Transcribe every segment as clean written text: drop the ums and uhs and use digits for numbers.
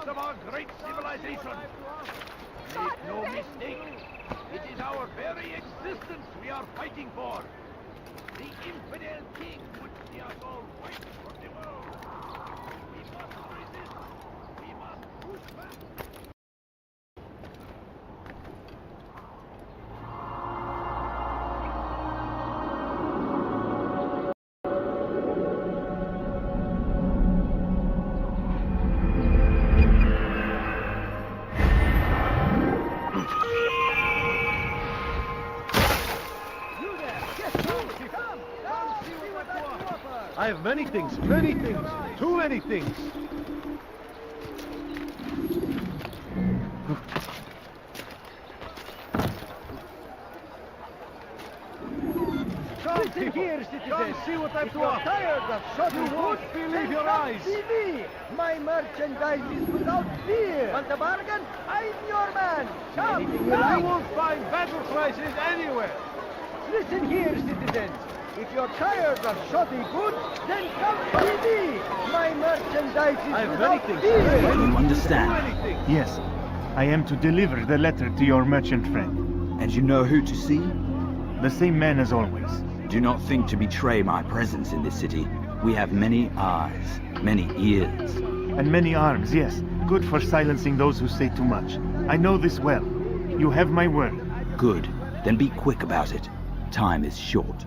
birth of our great civilization. Make no mistake, it is our very existence we are fighting for. The infidel king would see us all fight for the world. We must resist. We must push back. I have many things, too many things. Listen here, citizens. Come see what I've If you're done. tired of shoddy You food, won't believe then your come eyes. see me. My merchandise is without fear. Want a bargain? I'm your man. Come, You won't find better prices anywhere. Listen here, citizens. If you're tired of shoddy goods, then come see me. My merchandise is I have many without things. fear. You understand? Too many things. Yes, I am to deliver the letter to your merchant friend. And you know who to see? The same man as always. Do not think to betray my presence in this city. We have many eyes, many ears. And many arms, yes. Good for silencing those who say too much. I know this well. You have my word. Good. Then be quick about it. Time is short.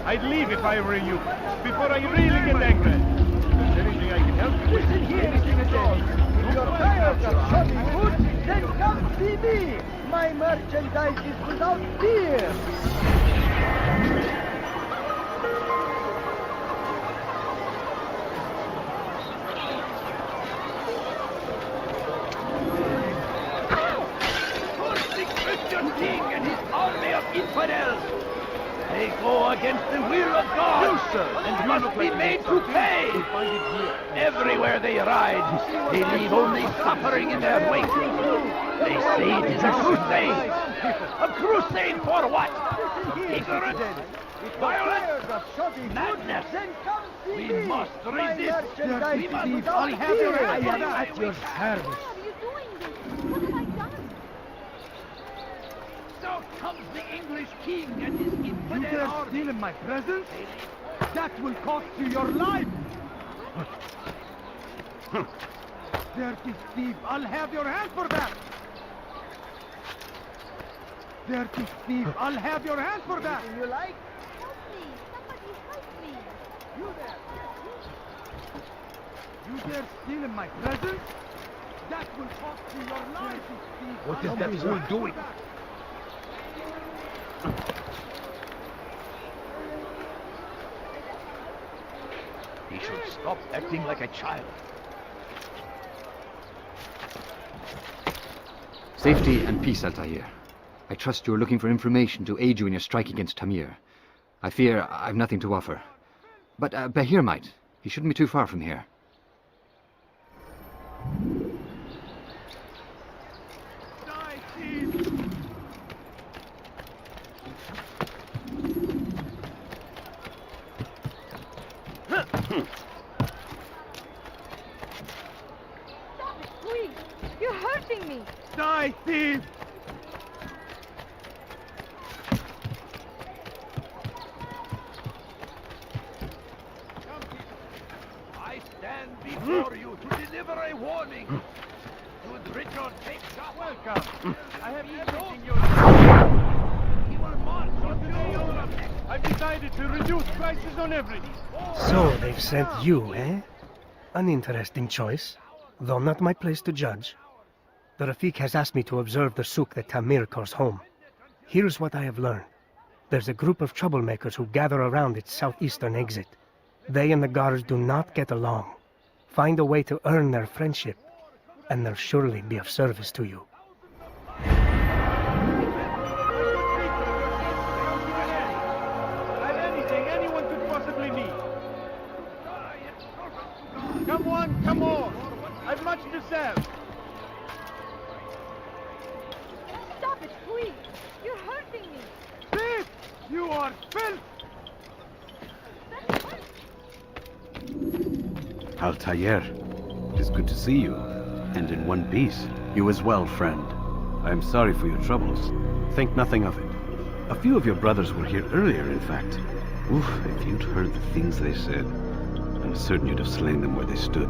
I'd leave if I were you, before I really get angry. Is there anything I can help you with? Listen here, citizens. If you're tired of shoddy goods, then come see me. My merchandise is without fear. The Christian king and his army of infidels. They go against the will of God and must be made to pay. Everywhere they ride, they leave only suffering in their wake. They say it is a crusade. A crusade for what? Ignorance, violence, madness. Then come see We me. must My resist. merchandise We is must without have your fear. hand. I am at your service. Why are you doing this? What have I done? So comes the English king and his infidel army. steal in my presence? That will cost you your life! Dirty thief, I'll have your hand for that! Dirty thief, I'll have your hand for that! You like? Help me! Somebody help me! You there! You dare steal in my presence? That will cost you your life! What is that fool doing? He should stop acting like a child. Safety and peace, Altair. I trust you're looking for information to aid you in your strike against Tamir. I fear I've nothing to offer. But Bahir might. He shouldn't be too far from here. Die, thief! Stop it, please! You're hurting me! Die, thief! I stand before you to deliver a warning. Should Richard take shot, welcome. I have everything you need. He will march on you. I've decided to reduce prices on everything. So they've sent you, eh? An interesting choice, though not my place to judge. The Rafik has asked me to observe the souk that Tamir calls home. Here's what I have learned. There's a group of troublemakers who gather around its southeastern exit. They and the guards do not get along. Find a way to earn their friendship, and they'll surely be of service to you. I've anything anyone could possibly need. Come on, come on. I've much to sell. Stop it, please! You're hurting me! You are filth! Altair, it is good to see you, and in one piece. You as well, friend. I am sorry for your troubles. Think nothing of it. A few of your brothers were here earlier, in fact. Oof, if you'd heard the things they said, I'm certain you'd have slain them where they stood.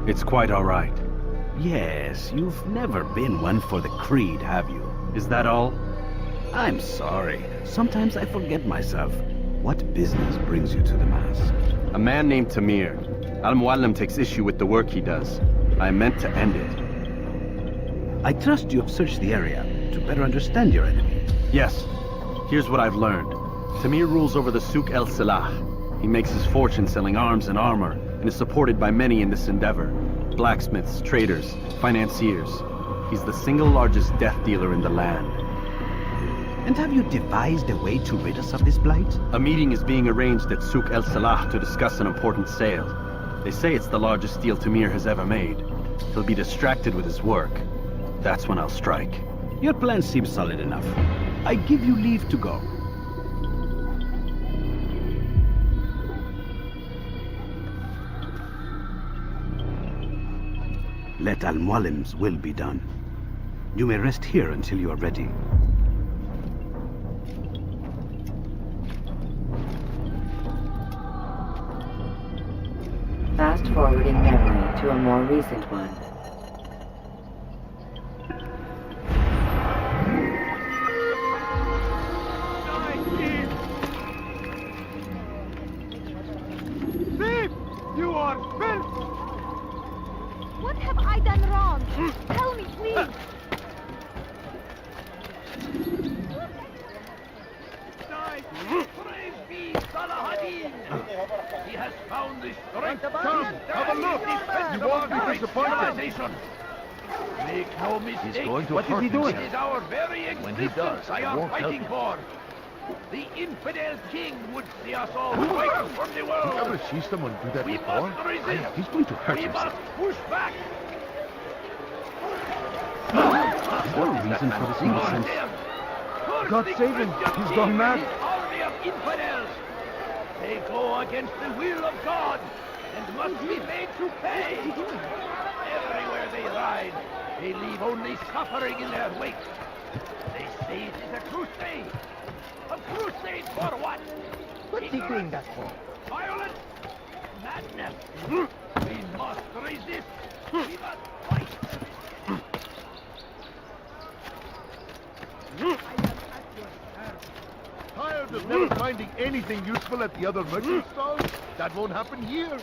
It's quite all right. Yes, you've never been one for the creed, have you? Is that all? I'm sorry. Sometimes I forget myself. What business brings you to the Mass? A man named Tamir. Al-Mualim takes issue with the work he does. I meant to end it. I trust you have searched the area to better understand your enemy. Yes. Here's what I've learned. Tamir rules over the Souk El Salah. He makes his fortune selling arms and armor, and is supported by many in this endeavor. Blacksmiths, traders, financiers. He's the single largest death dealer in the land. And have you devised a way to rid us of this blight? A meeting is being arranged at Souk El Salah to discuss an important sale. They say it's the largest deal Tamir has ever made. He'll be distracted with his work. That's when I'll strike. Your plan seems solid enough. I give you leave to go. Let Al-Mualim's will be done. You may rest here until you are ready. Fast forwarding memory to a more recent one. Thief! You are filth! What have I done wrong? Tell me, please. Praise be Salah-ad-Din! He has found the strength Come, have a look! You won't be disappointed! civilization. Make no mistake. He's going to What is he doing? It is our very existence I am fighting for. The infidel king would see us all wiped from the world. Ever see someone do that We before? must resist. He's going to hurt We himself. must push back. Is there a reason for this nonsense? God save him! He's gone mad! Army of infidels. They go against the will of God and must be made to pay. Everywhere they ride, they leave only suffering in their wake. They say it is a crusade. A crusade for what? What's he doing that for? Violence? Madness? We must resist. We must fight. Tired of never finding anything useful at the other merchant stalls? That won't happen here.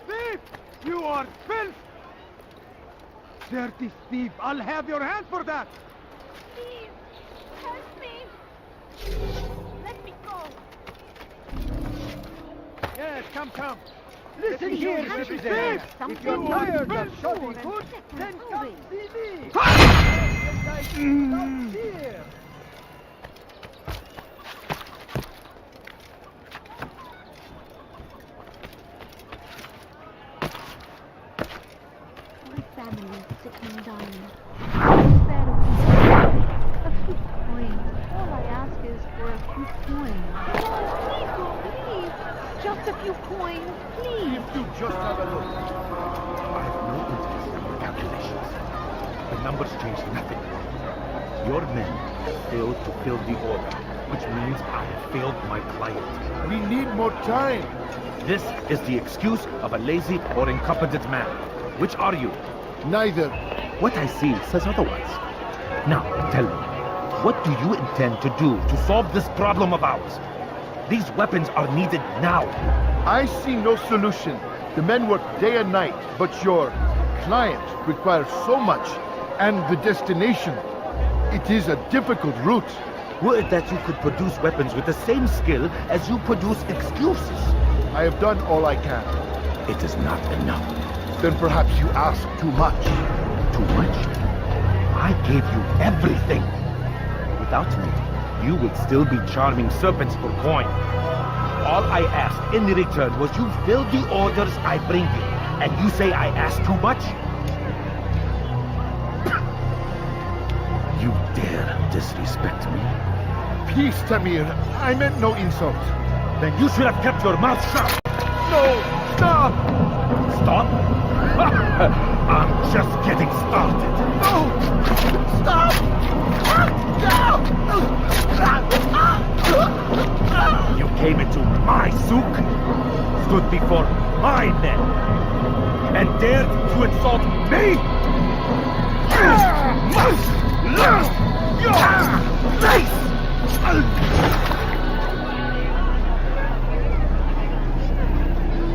Thief! You are filth! Dirty thief! I'll have your hand for that! Please, help me. Let me go. Yes, come. Listen here, have to citizen. do If you're something. tired of Good. shopping food, then come see me. Without fear. My family is sick and dying. Instead of a few coins, all I ask is for a few coins. Oh, please, just a few coins, please. You just have a look. I have no interest in your calculations. The numbers change nothing. Your men failed to fill the order, which means I have failed my client. We need more time. This is the excuse of a lazy or incompetent man. Which are you? Neither. What I see says otherwise. Now, tell me, what do you intend to do to solve this problem of ours? These weapons are needed now. I see no solution. The men work day and night, but your client requires so much, and the destination. It is a difficult route. Would that you could produce weapons with the same skill as you produce excuses. I have done all I can. It is not enough. Then perhaps you ask too much. Too much? I gave you everything. Without me, you would still be charming serpents for coin. All I asked in return was you fill the orders I bring you. And you say I asked too much? You dare disrespect me? Peace, Tamir. I meant no insult. Then you should have kept your mouth shut. No! Stop! Stop? I'm just getting started. No! Stop! You came into my souk, stood before my men, and dared to insult me?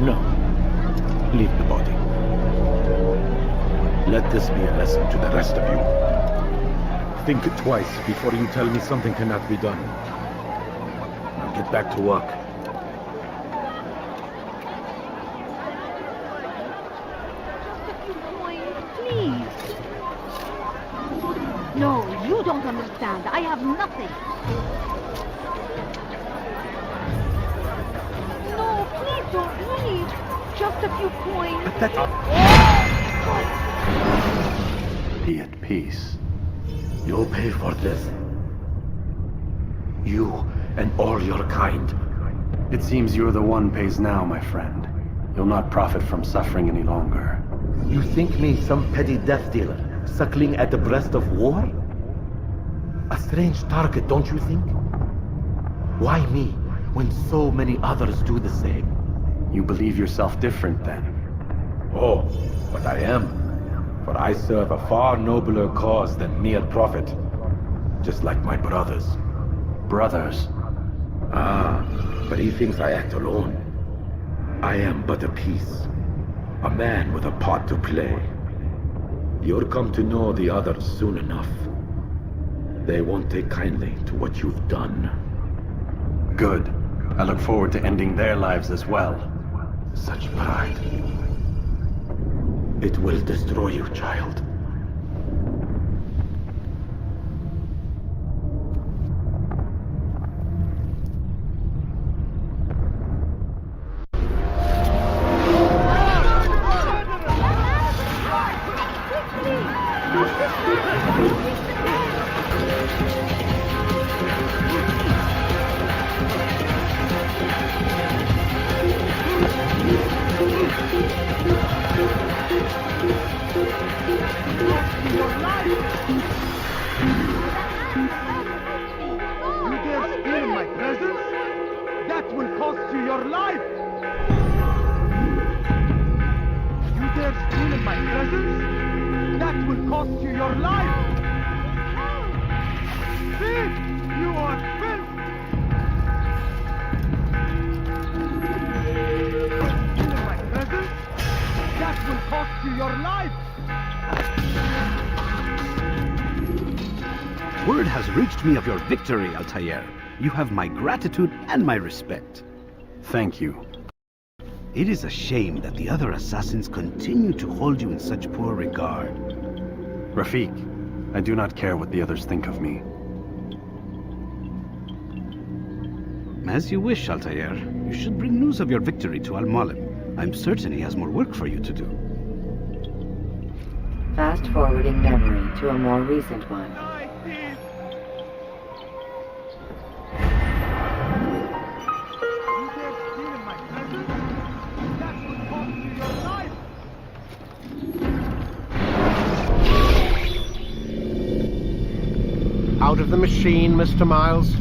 No. Leave the body. Let this be a lesson to the rest of you. Think twice before you tell me something cannot be done. Now get back to work. Please. No, you don't understand. I have nothing. No, please don't leave. Just a few coins. Be at peace. You'll pay for this. You and all your kind. It seems you're the one pays now, my friend. You'll not profit from suffering any longer. You think me some petty death dealer, suckling at the breast of war? A strange target, don't you think? Why me, when so many others do the same? You believe yourself different, then? Oh, but I am. For I serve a far nobler cause than mere profit. Just like my brothers. Brothers? Ah, but he thinks I act alone. I am but a piece. A man with a part to play. You'll come to know the others soon enough. They won't take kindly to what you've done. Good. I look forward to ending their lives as well. Such pride. It will destroy you, child. Word has reached me of your victory, Altair. You have my gratitude and my respect. Thank you. It is a shame that the other assassins continue to hold you in such poor regard. Rafik, I do not care what the others think of me. As you wish, Altair. You should bring news of your victory to Al-Mualim. I'm certain he has more work for you to do. Fast-forwarding memory to a more recent one. Out of the machine, Mr. Miles?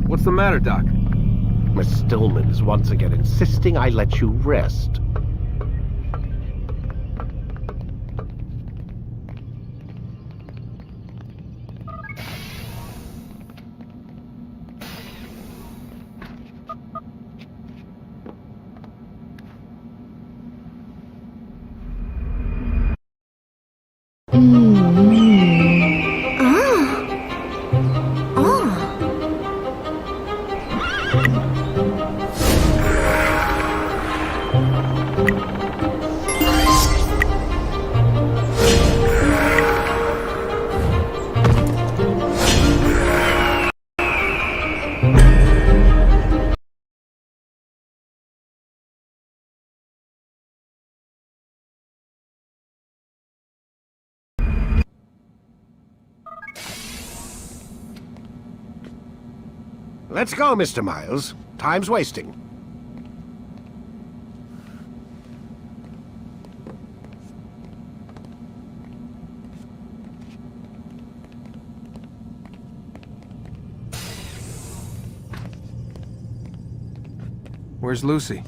What's the matter, Doc? Miss Stillman is once again insisting I let you rest. Let's go, Mr. Miles. Time's wasting. Where's Lucy?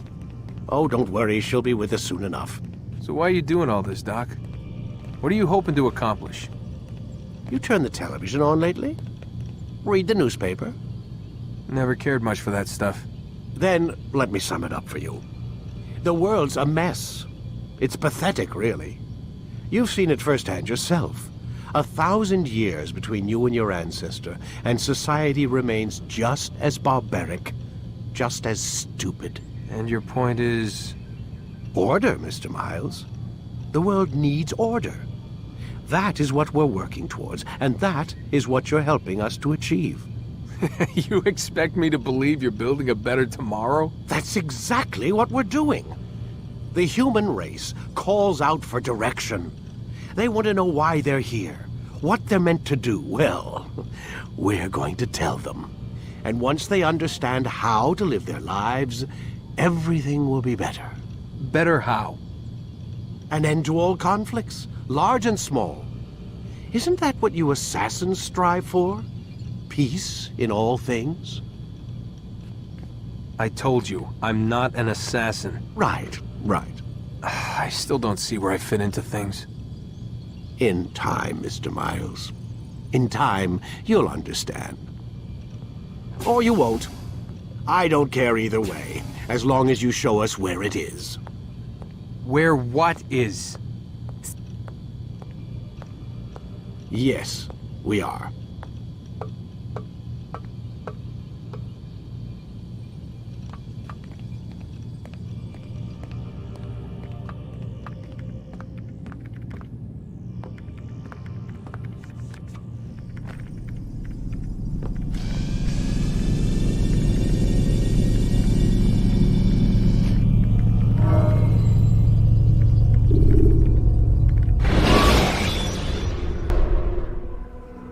Oh, don't worry. She'll be with us soon enough. So why are you doing all this, Doc? What are you hoping to accomplish? You turned the television on lately? Read the newspaper? Never cared much for that stuff. Then, let me sum it up for you. The world's a mess. It's pathetic, really. You've seen it firsthand yourself. 1,000 years between you and your ancestor, and society remains just as barbaric, just as stupid. And your point is? Order, Mr. Miles. The world needs order. That is what we're working towards, and that is what you're helping us to achieve. You expect me to believe you're building a better tomorrow? That's exactly what we're doing. The human race calls out for direction. They want to know why they're here, what they're meant to do. Well, we're going to tell them. And once they understand how to live their lives, everything will be better. Better how? An end to all conflicts, large and small. Isn't that what you assassins strive for? Peace in all things? I told you, I'm not an assassin. Right. I still don't see where I fit into things. In time, Mr. Miles. In time, you'll understand. Or you won't. I don't care either way, as long as you show us where it is. Where what is? Yes, we are.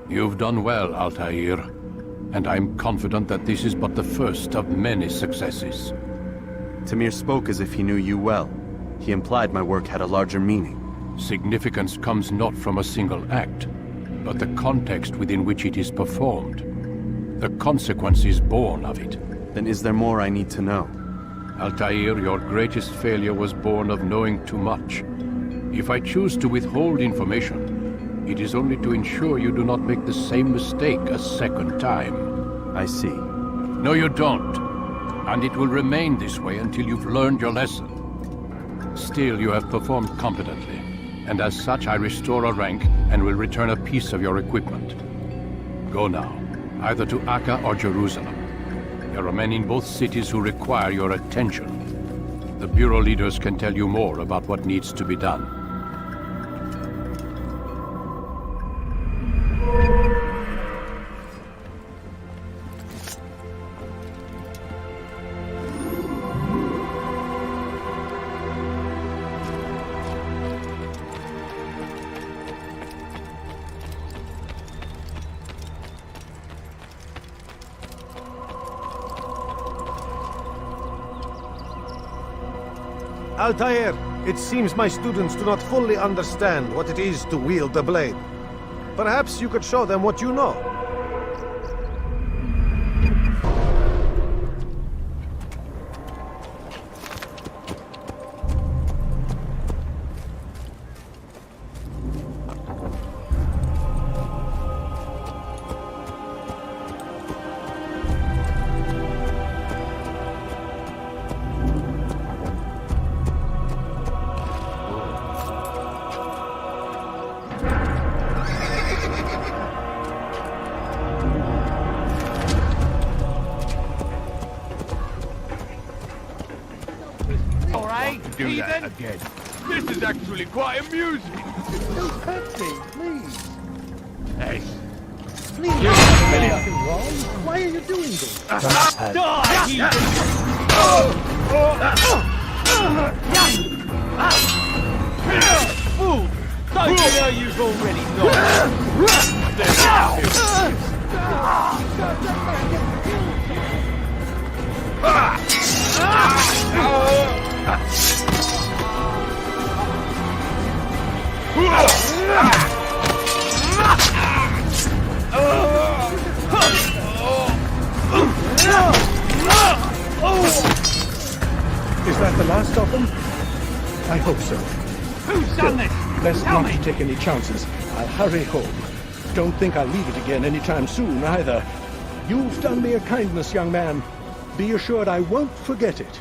You've done well, Altair, and I'm confident that this is but the first of many successes. Tamir spoke as if he knew you well. He implied my work had a larger meaning. Significance comes not from a single act, but the context within which it is performed. The consequences born of it. Then is there more I need to know? Altair, your greatest failure was born of knowing too much. If I choose to withhold information, it is only to ensure you do not make the same mistake a second time. I see. No, you don't. And it will remain this way until you've learned your lesson. Still, you have performed competently, and as such I restore a rank and will return a piece of your equipment. Go now, either to Acre or Jerusalem. There are men in both cities who require your attention. The Bureau leaders can tell you more about what needs to be done. Altair, it seems my students do not fully understand what it is to wield the blade. Perhaps you could show them what you know. Do that again. This is actually quite amusing. Don't hurt me, please. Hey. Please, there's nothing wrong. Why are you doing this? Fool! Don't you know you've already Is that the last of them? I hope so. Who's done this? Best Tell not me! to take any chances. I'll hurry home. Don't think I'll leave it again anytime soon, either. You've done me a kindness, young man. Be assured I won't forget it.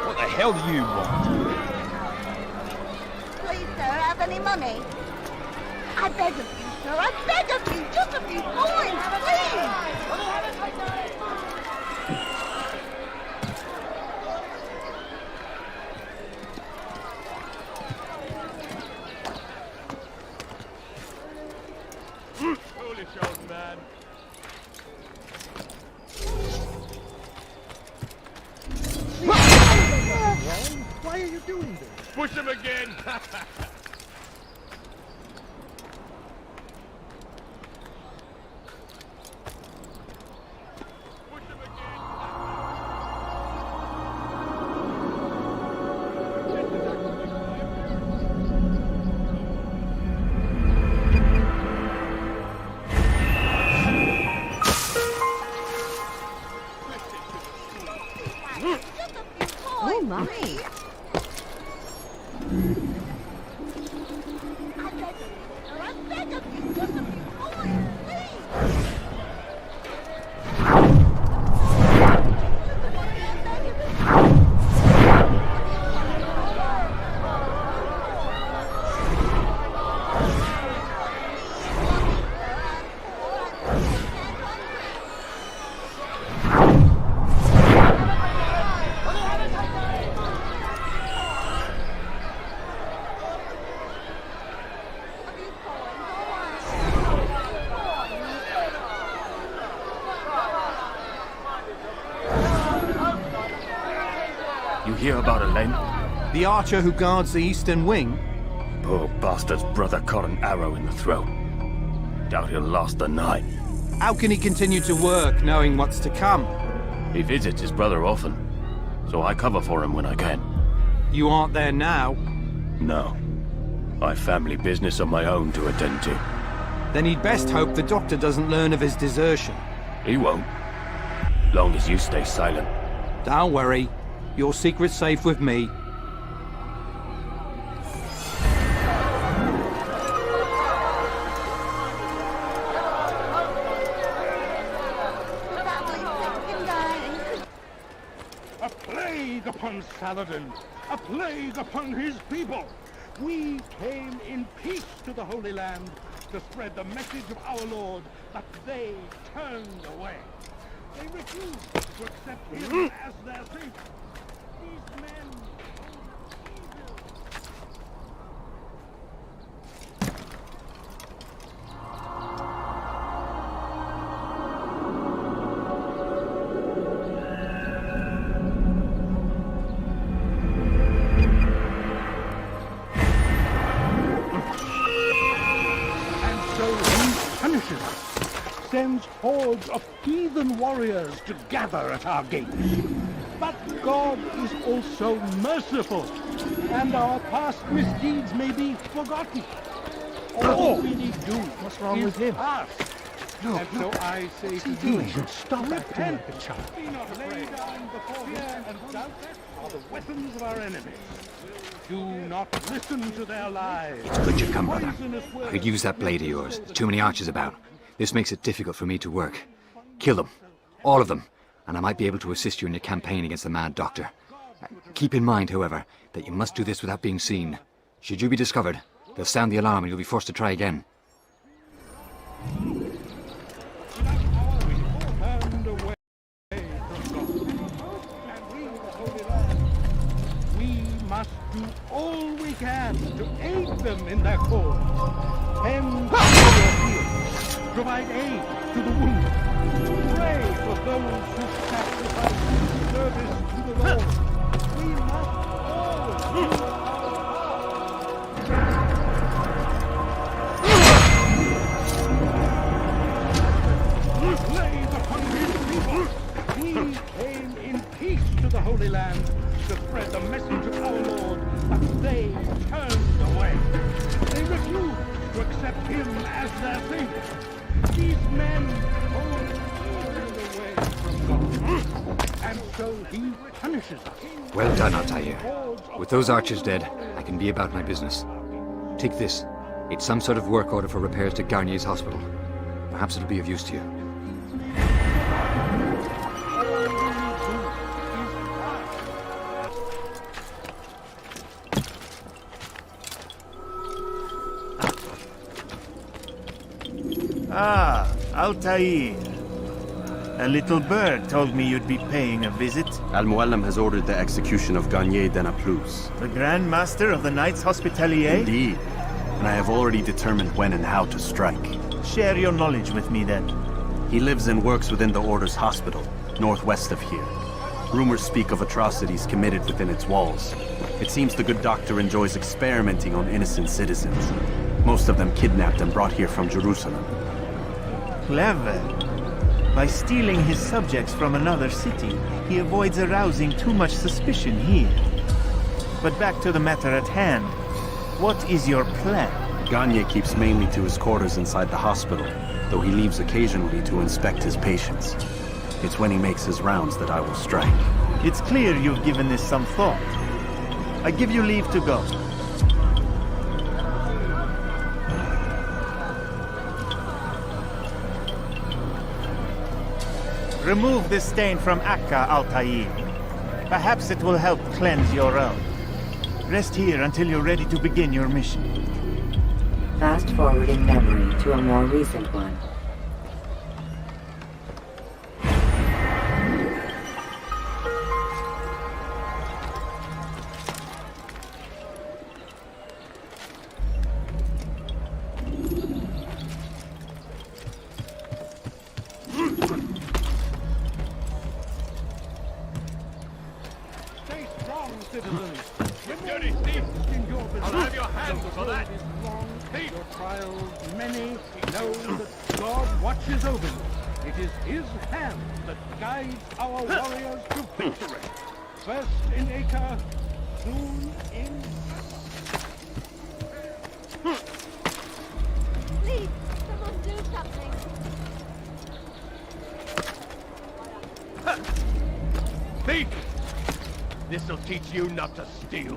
What the hell do you want? Please, sir, have any money? I beg of you, sir, I beg of you, just a few coins, please! Foolish old man. Why are you doing this? Push him again! Oh, mommy. I beg of you, just a few coins, please! You hear about Elaine? The archer who guards the eastern wing? Poor bastard's brother caught an arrow in the throat. Doubt he'll last the night. How can he continue to work, knowing what's to come? He visits his brother often, so I cover for him when I can. You aren't there now? No. I've family business of my own to attend to. Then he'd best hope the doctor doesn't learn of his desertion. He won't. Long as you stay silent. Don't worry. Your secret's safe with me. A plague upon Saladin! A plague upon his people! We came in peace to the Holy Land to spread the message of our Lord, but they turned away. They refused to accept him as their savior. These men punishes us, sends hordes of heathen warriors to gather at our gates. But God is also merciful, and our past misdeeds may be forgotten. All we need do What's wrong is with him? ask. And so I say to you, Stop acting repent. like a child. Be not lay down before fear and doubt are the weapons of our enemies. Do not listen to their lies. But you come, brother. Poisonous I words. could use that blade of yours. There's too many archers about. This makes it difficult for me to work. Kill them. All of them. And I might be able to assist you in your campaign against the Mad Doctor. Keep in mind, however, that you must do this without being seen. Should you be discovered, they'll sound the alarm and you'll be forced to try again. Turned away from God. And we, the Holy Land, we must do all we can to aid them in their cause. Tend to their fields, provide aid to the wounded, pray for those who sacrifice in service to the Lord. We must all do our part. Lays upon his people. We came in peace to the Holy Land to spread the message of our Lord, but they turned away. They refused to accept him as their savior. These men turned away from God, and so he punishes us. Well done, Altair. With those archers dead, I can be about my business. Take this. It's some sort of work order for repairs to Garnier's hospital. Perhaps it'll be of use to you. Ah, Altair. A little bird told me you'd be paying a visit. Al-Muallim has ordered the execution of Garnier de Naplouse. The Grand Master of the Knights Hospitalier? Indeed. And I have already determined when and how to strike. Share your knowledge with me then. He lives and works within the Order's hospital, northwest of here. Rumors speak of atrocities committed within its walls. It seems the good doctor enjoys experimenting on innocent citizens. Most of them kidnapped and brought here from Jerusalem. Clever. By stealing his subjects from another city, he avoids arousing too much suspicion here. But back to the matter at hand. What is your plan? Garnier keeps mainly to his quarters inside the hospital, though he leaves occasionally to inspect his patients. It's when he makes his rounds that I will strike. It's clear you've given this some thought. I give you leave to go. Remove this stain from Akka, Altair. Perhaps it will help cleanse your own. Rest here until you're ready to begin your mission. Fast-forwarding memory to a more recent one. Stay strong, citizens. Dirty thief! I'll have your hands for that. Thief! Your trials many. Know that God watches over you. It is His hand that guides our warriors to victory. First in Acre, soon in... Please, someone do something. Thief! This'll teach you not to steal.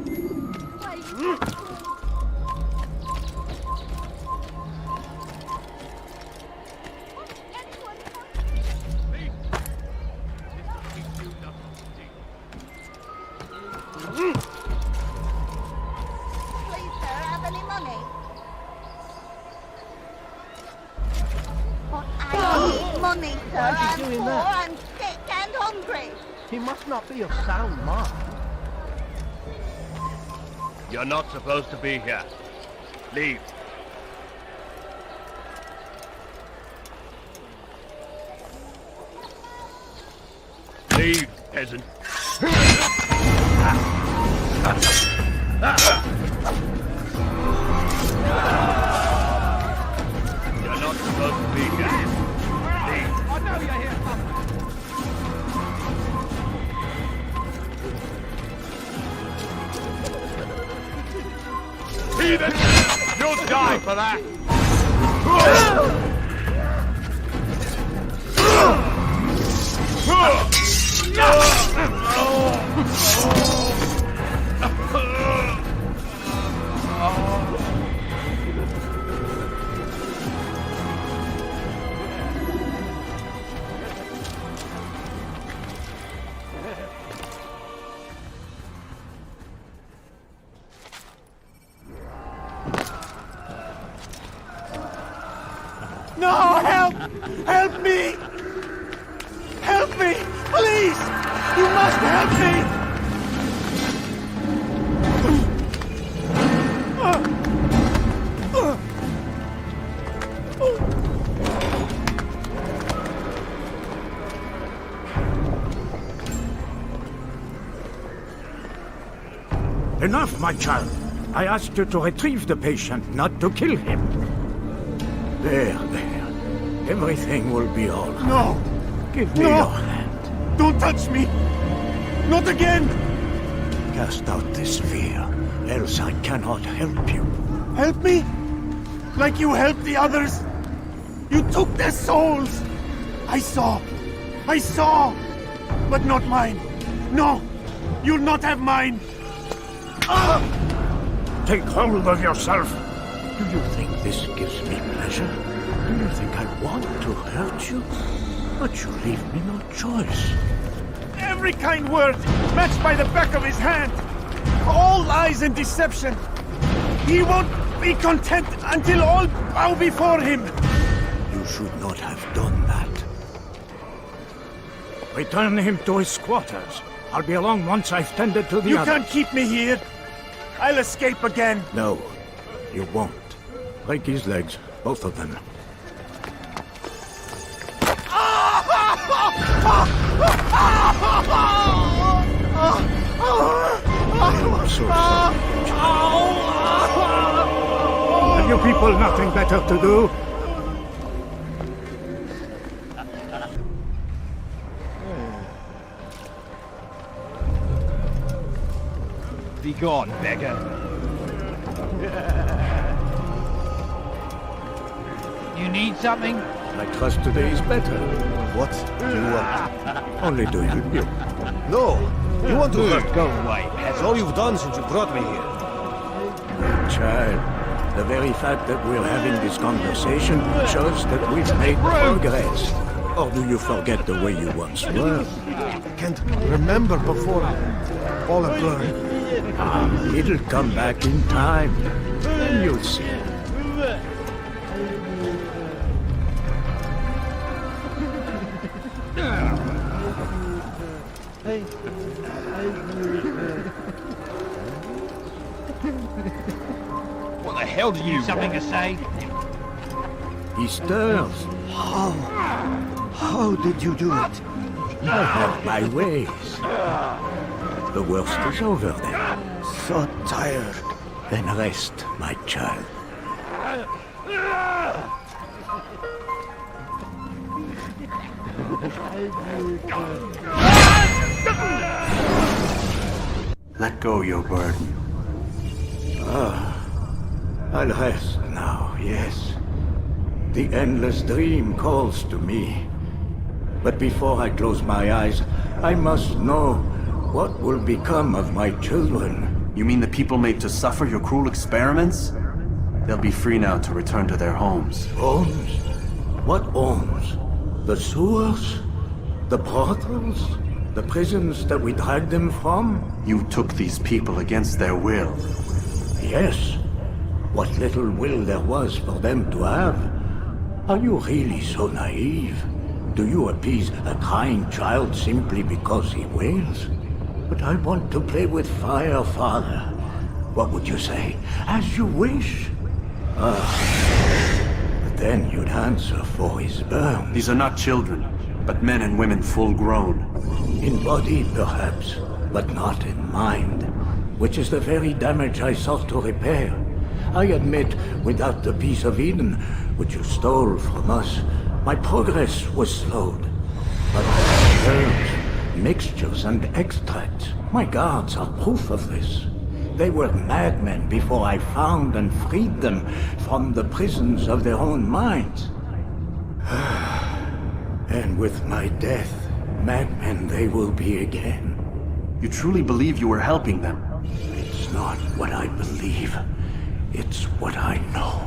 Please, sir, have any money? But I need money, sir. Why is he I'm doing poor, that? I'm sick and hungry. He must not be of sound mind. You're not supposed to be here. Leave. Leave, peasant. You're not supposed to be here. Leave. I know you're here, Papa. for that! No, help! Help me! Help me! Please! You must help me! Enough, my child. I asked you to retrieve the patient, not to kill him. There. Everything will be all right. No! Give me your hand. Don't touch me! Not again! Cast out this fear, else I cannot help you. Help me? Like you helped the others? You took their souls! I saw! But not mine! No! You'll not have mine! Take hold of yourself. Do you think this gives me pleasure? Do you think I want to hurt you? But you leave me no choice. Every kind word matched by the back of his hand. All lies and deception. He won't be content until all bow before him. You should not have done that. Return him to his quarters. I'll be along once I've tended to the You others. can't keep me here. I'll escape again. No, you won't. Break his legs, both of them. I'm so sorry. Have you people nothing better to do? Be gone, beggar. You need something? I trust today is better. What do you want? Only to help you. No! You want to hurt? Go away, That's peasant. all you've done since you brought me here. Child, the very fact that we're having this conversation shows that we've made progress. Or do you forget the way you once were? I can't remember before all I've learned. It'll come back in time. Then you'll see. What the hell do you something to say? He stirs. How did you do it? I have my ways. The worst is over then. So tired. Then rest, my child. Let go your burden. I'll rest now, yes. The endless dream calls to me. But before I close my eyes, I must know what will become of my children. You mean the people made to suffer your cruel experiments? They'll be free now to return to their homes. Homes? What homes? The sewers? The brothels? The prisons that we dragged them from? You took these people against their will. Yes. What little will there was for them to have. Are you really so naive? Do you appease a crying child simply because he wails? But I want to play with fire, Father. What would you say? As you wish. But then you'd answer for his burn. These are not children, but men and women full grown. In body, perhaps, but not in mind. Which is the very damage I sought to repair. I admit, without the piece of Eden, which you stole from us, my progress was slowed. But herbs, mixtures, and extracts, my guards are proof of this. They were madmen before I found and freed them from the prisons of their own minds. And with my death, madmen they will be again. You truly believe you were helping them? It's not what I believe. It's what I know.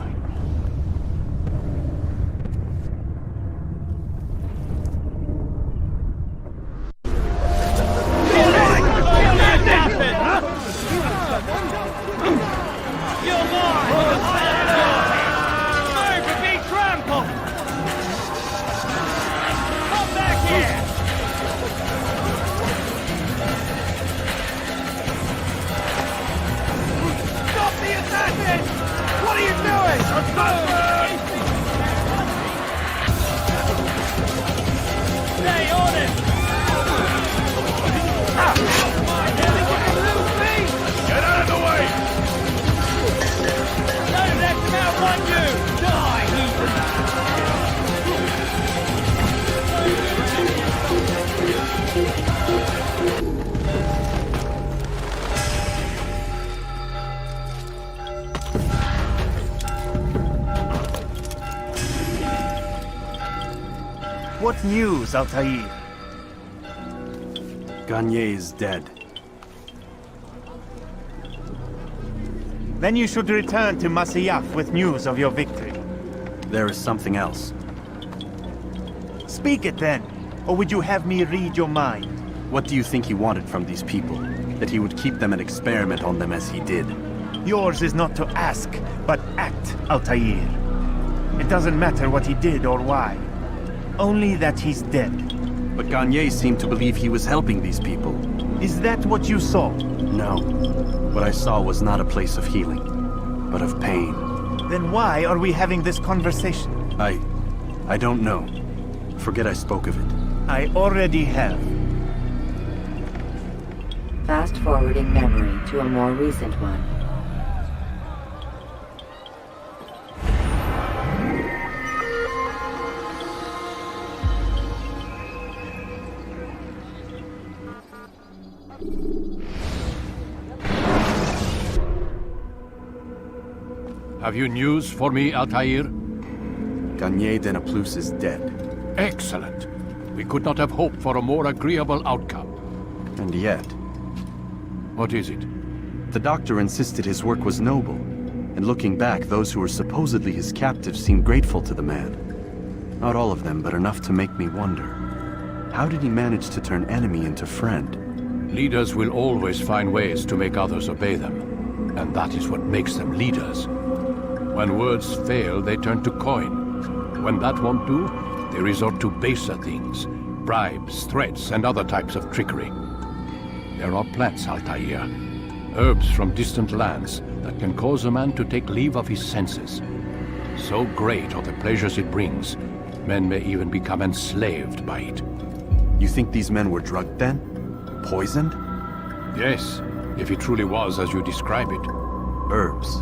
What news, Altair? Garnier is dead. Then you should return to Masyaf with news of your victory. There is something else. Speak it then, or would you have me read your mind? What do you think he wanted from these people? That he would keep them and experiment on them as he did? Yours is not to ask, but act, Altair. It doesn't matter what he did or why. Only that he's dead. But Garnier seemed to believe he was helping these people. Is that what you saw? No. What I saw was not a place of healing, but of pain. Then why are we having this conversation? I don't know. Forget I spoke of it. I already have. Fast-forwarding memory to a more recent one. Have you news for me, Altair? Garnier de Naplouse is dead. Excellent. We could not have hoped for a more agreeable outcome. And yet... What is it? The doctor insisted his work was noble. And looking back, those who were supposedly his captives seemed grateful to the man. Not all of them, but enough to make me wonder. How did he manage to turn enemy into friend? Leaders will always find ways to make others obey them. And that is what makes them leaders. When words fail, they turn to coin. When that won't do, they resort to baser things. Bribes, threats, and other types of trickery. There are plants, Altair. Herbs from distant lands that can cause a man to take leave of his senses. So great are the pleasures it brings, men may even become enslaved by it. You think these men were drugged then? Poisoned? Yes, if it truly was as you describe it. Herbs.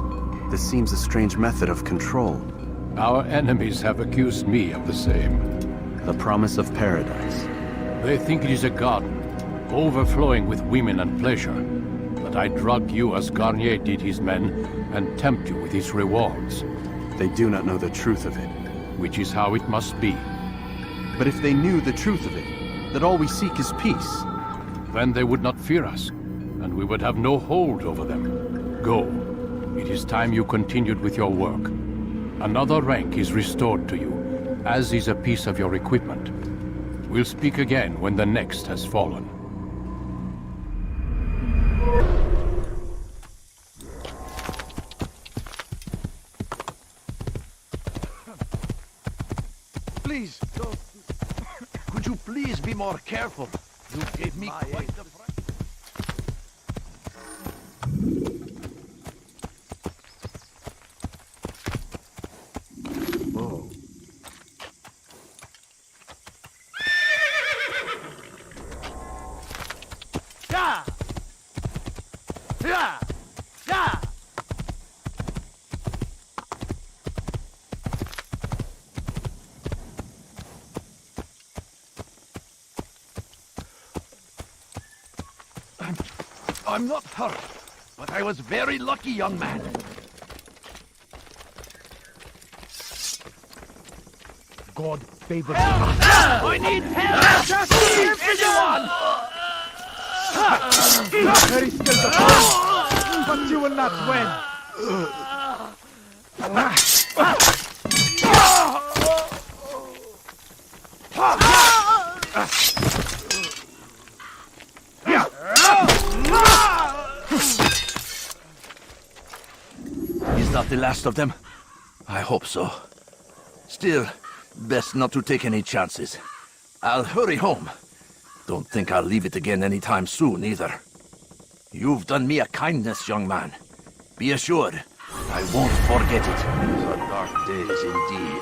This seems a strange method of control. Our enemies have accused me of the same. The promise of paradise. They think it is a garden, overflowing with women and pleasure. But I drug you as Garnier did his men, and tempt you with his rewards. They do not know the truth of it. Which is how it must be. But if they knew the truth of it, that all we seek is peace, then they would not fear us, and we would have no hold over them. Go. It is time you continued with your work. Another rank is restored to you, as is a piece of your equipment. We'll speak again when the next has fallen. Please, could you please be more careful? You gave me quite the... I'm not hurt. But I was very lucky, young man. God favors I need help! Just anyone! Very still the but you will not win. He's not the last of them. I hope so. Still, best not to take any chances. I'll hurry home. Don't think I'll leave it again anytime soon, either. You've done me a kindness, young man. Be assured, I won't forget it. These are dark days indeed.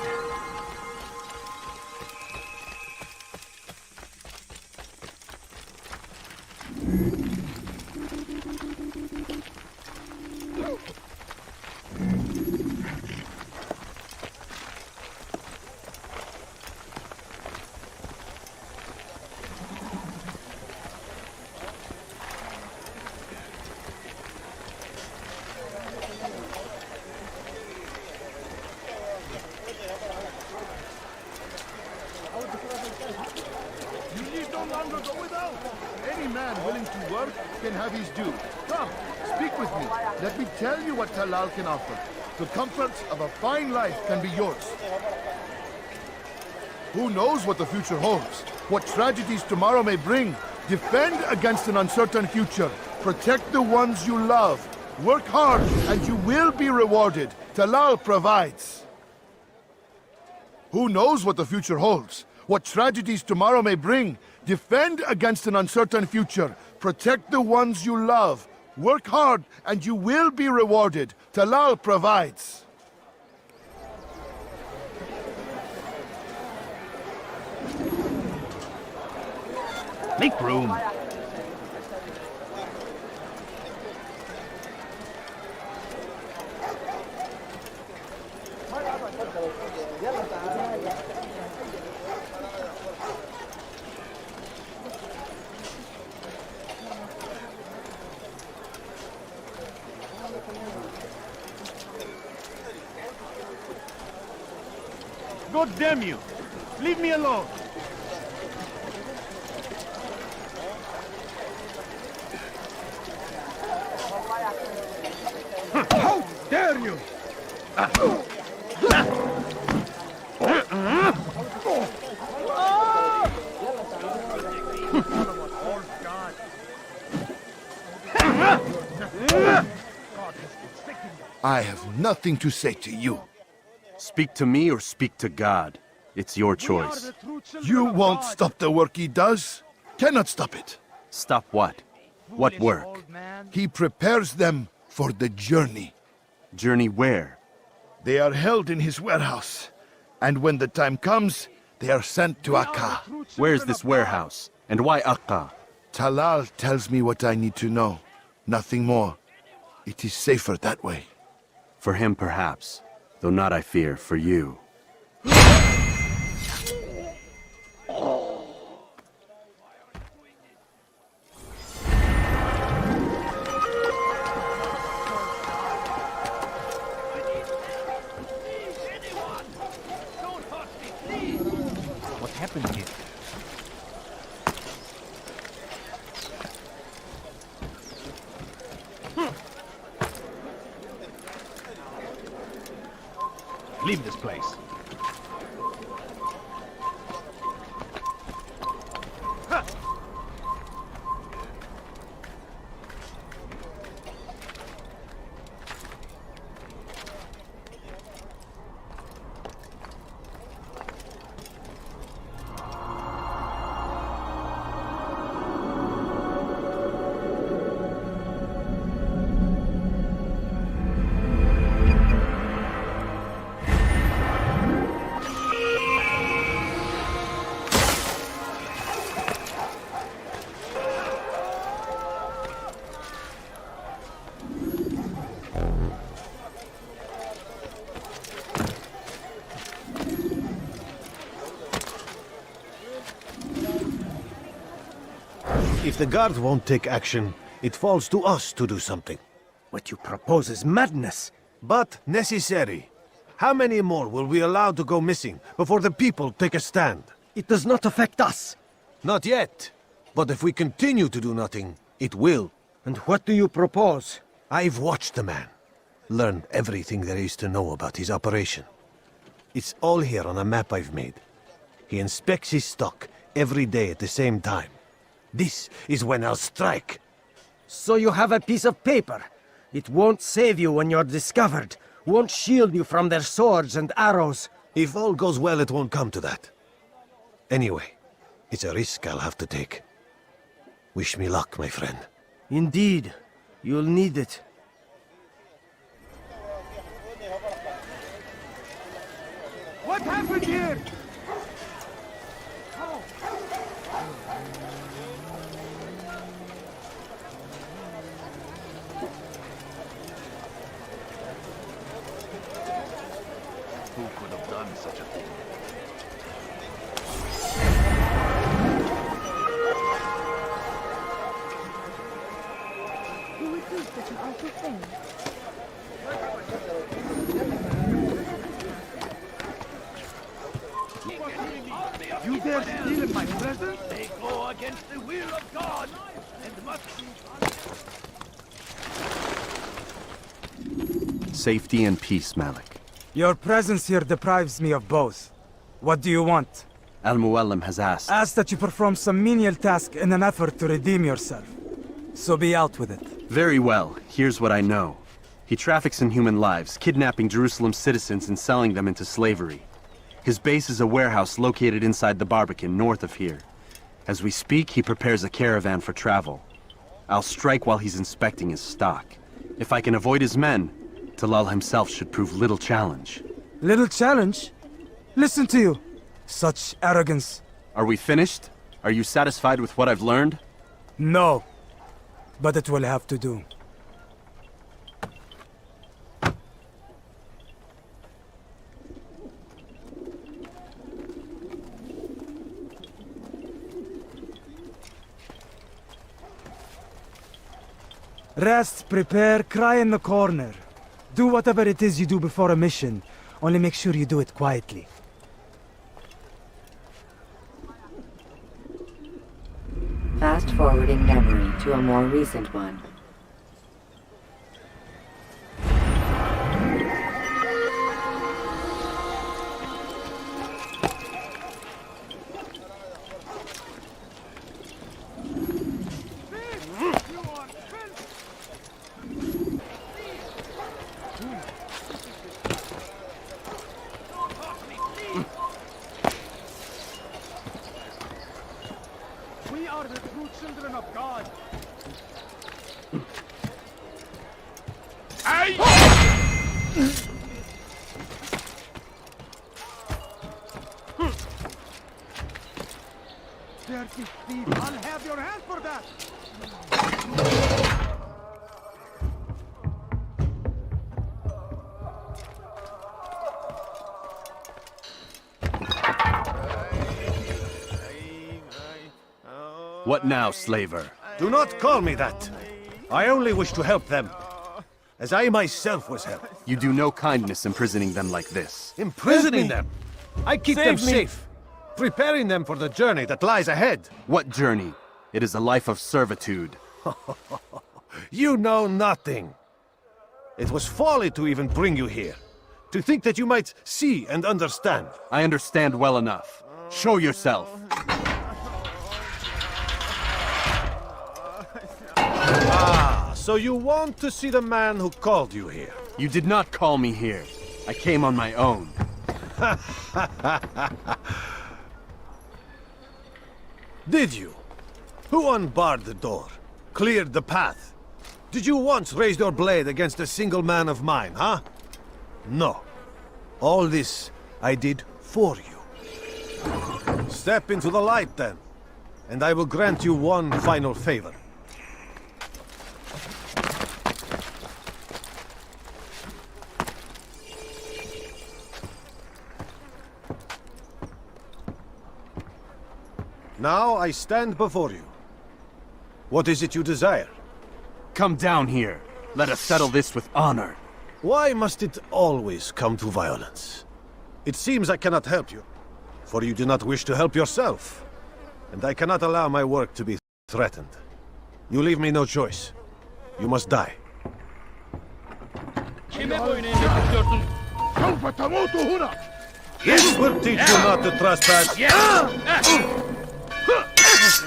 You need no longer go without. Any man willing to work can have his due. Come, speak with me. Let me tell you what Talal can offer. The comforts of a fine life can be yours. Who knows what the future holds? What tragedies tomorrow may bring? Defend against an uncertain future. Protect the ones you love. Work hard and you will be rewarded. Talal provides. Who knows what the future holds? What tragedies tomorrow may bring? Defend against an uncertain future. Protect the ones you love. Work hard and you will be rewarded. Talal provides. Make room. God damn you! Leave me alone! How dare you! I have nothing to say to you. Speak to me or speak to God. It's your choice. You won't stop the work he does. Cannot stop it. Stop what? What work? He prepares them for the journey. Journey where? They are held in his warehouse. And when the time comes, they are sent to Akka. Where's this warehouse? And why Akka? Talal tells me what I need to know. Nothing more. It is safer that way. For him, perhaps. Though not, I fear, for you. What happened here? Leave this place. If the guard won't take action, it falls to us to do something. What you propose is madness. But necessary. How many more will we allow to go missing before the people take a stand? It does not affect us. Not yet. But if we continue to do nothing, it will. And what do you propose? I've watched the man. Learned everything there is to know about his operation. It's all here on a map I've made. He inspects his stock every day at the same time. This is when I'll strike. So you have a piece of paper. It won't save you when you're discovered. Won't shield you from their swords and arrows. If all goes well, it won't come to that. Anyway, it's a risk I'll have to take. Wish me luck, my friend. Indeed. You'll need it. What happened here? Who could have done such a thing? Who would do such an awful thing? You dare steal in my presence? They go against the will of God and must be... Safety and peace, Malik. Your presence here deprives me of both. What do you want? Al-Muallim has asked. Ask that you perform some menial task in an effort to redeem yourself. So be out with it. Very well. Here's what I know. He traffics in human lives, kidnapping Jerusalem citizens and selling them into slavery. His base is a warehouse located inside the Barbican, north of here. As we speak, he prepares a caravan for travel. I'll strike while he's inspecting his stock. If I can avoid his men, Talal himself should prove little challenge. Little challenge? Listen to you. Such arrogance. Are we finished? Are you satisfied with what I've learned? No. But it will have to do. Rest, prepare, cry in the corner. Do whatever it is you do before a mission. Only make sure you do it quietly. Fast-forwarding memory to a more recent one. We are the true children of God. Dirty thief, I'll have your hand for that! What now, slaver? Do not call me that. I only wish to help them, as I myself was helped. You do no kindness imprisoning them like this. Imprisoning them? I keep them Save me. safe, preparing them for the journey that lies ahead. What journey? It is a life of servitude. You know nothing. It was folly to even bring you here. To think that you might see and understand. I understand well enough. Show yourself. Ah, so you want to see the man who called you here? You did not call me here. I came on my own. Did you? Who unbarred the door? Cleared the path? Did you once raise your blade against a single man of mine, huh? No. All this I did for you. Step into the light, then, and I will grant you one final favor. Now I stand before you. What is it you desire? Come down here. Let us settle this with honor. Why must it always come to violence? It seems I cannot help you, for you do not wish to help yourself. And I cannot allow my work to be threatened. You leave me no choice. You must die. This will teach you not to trespass.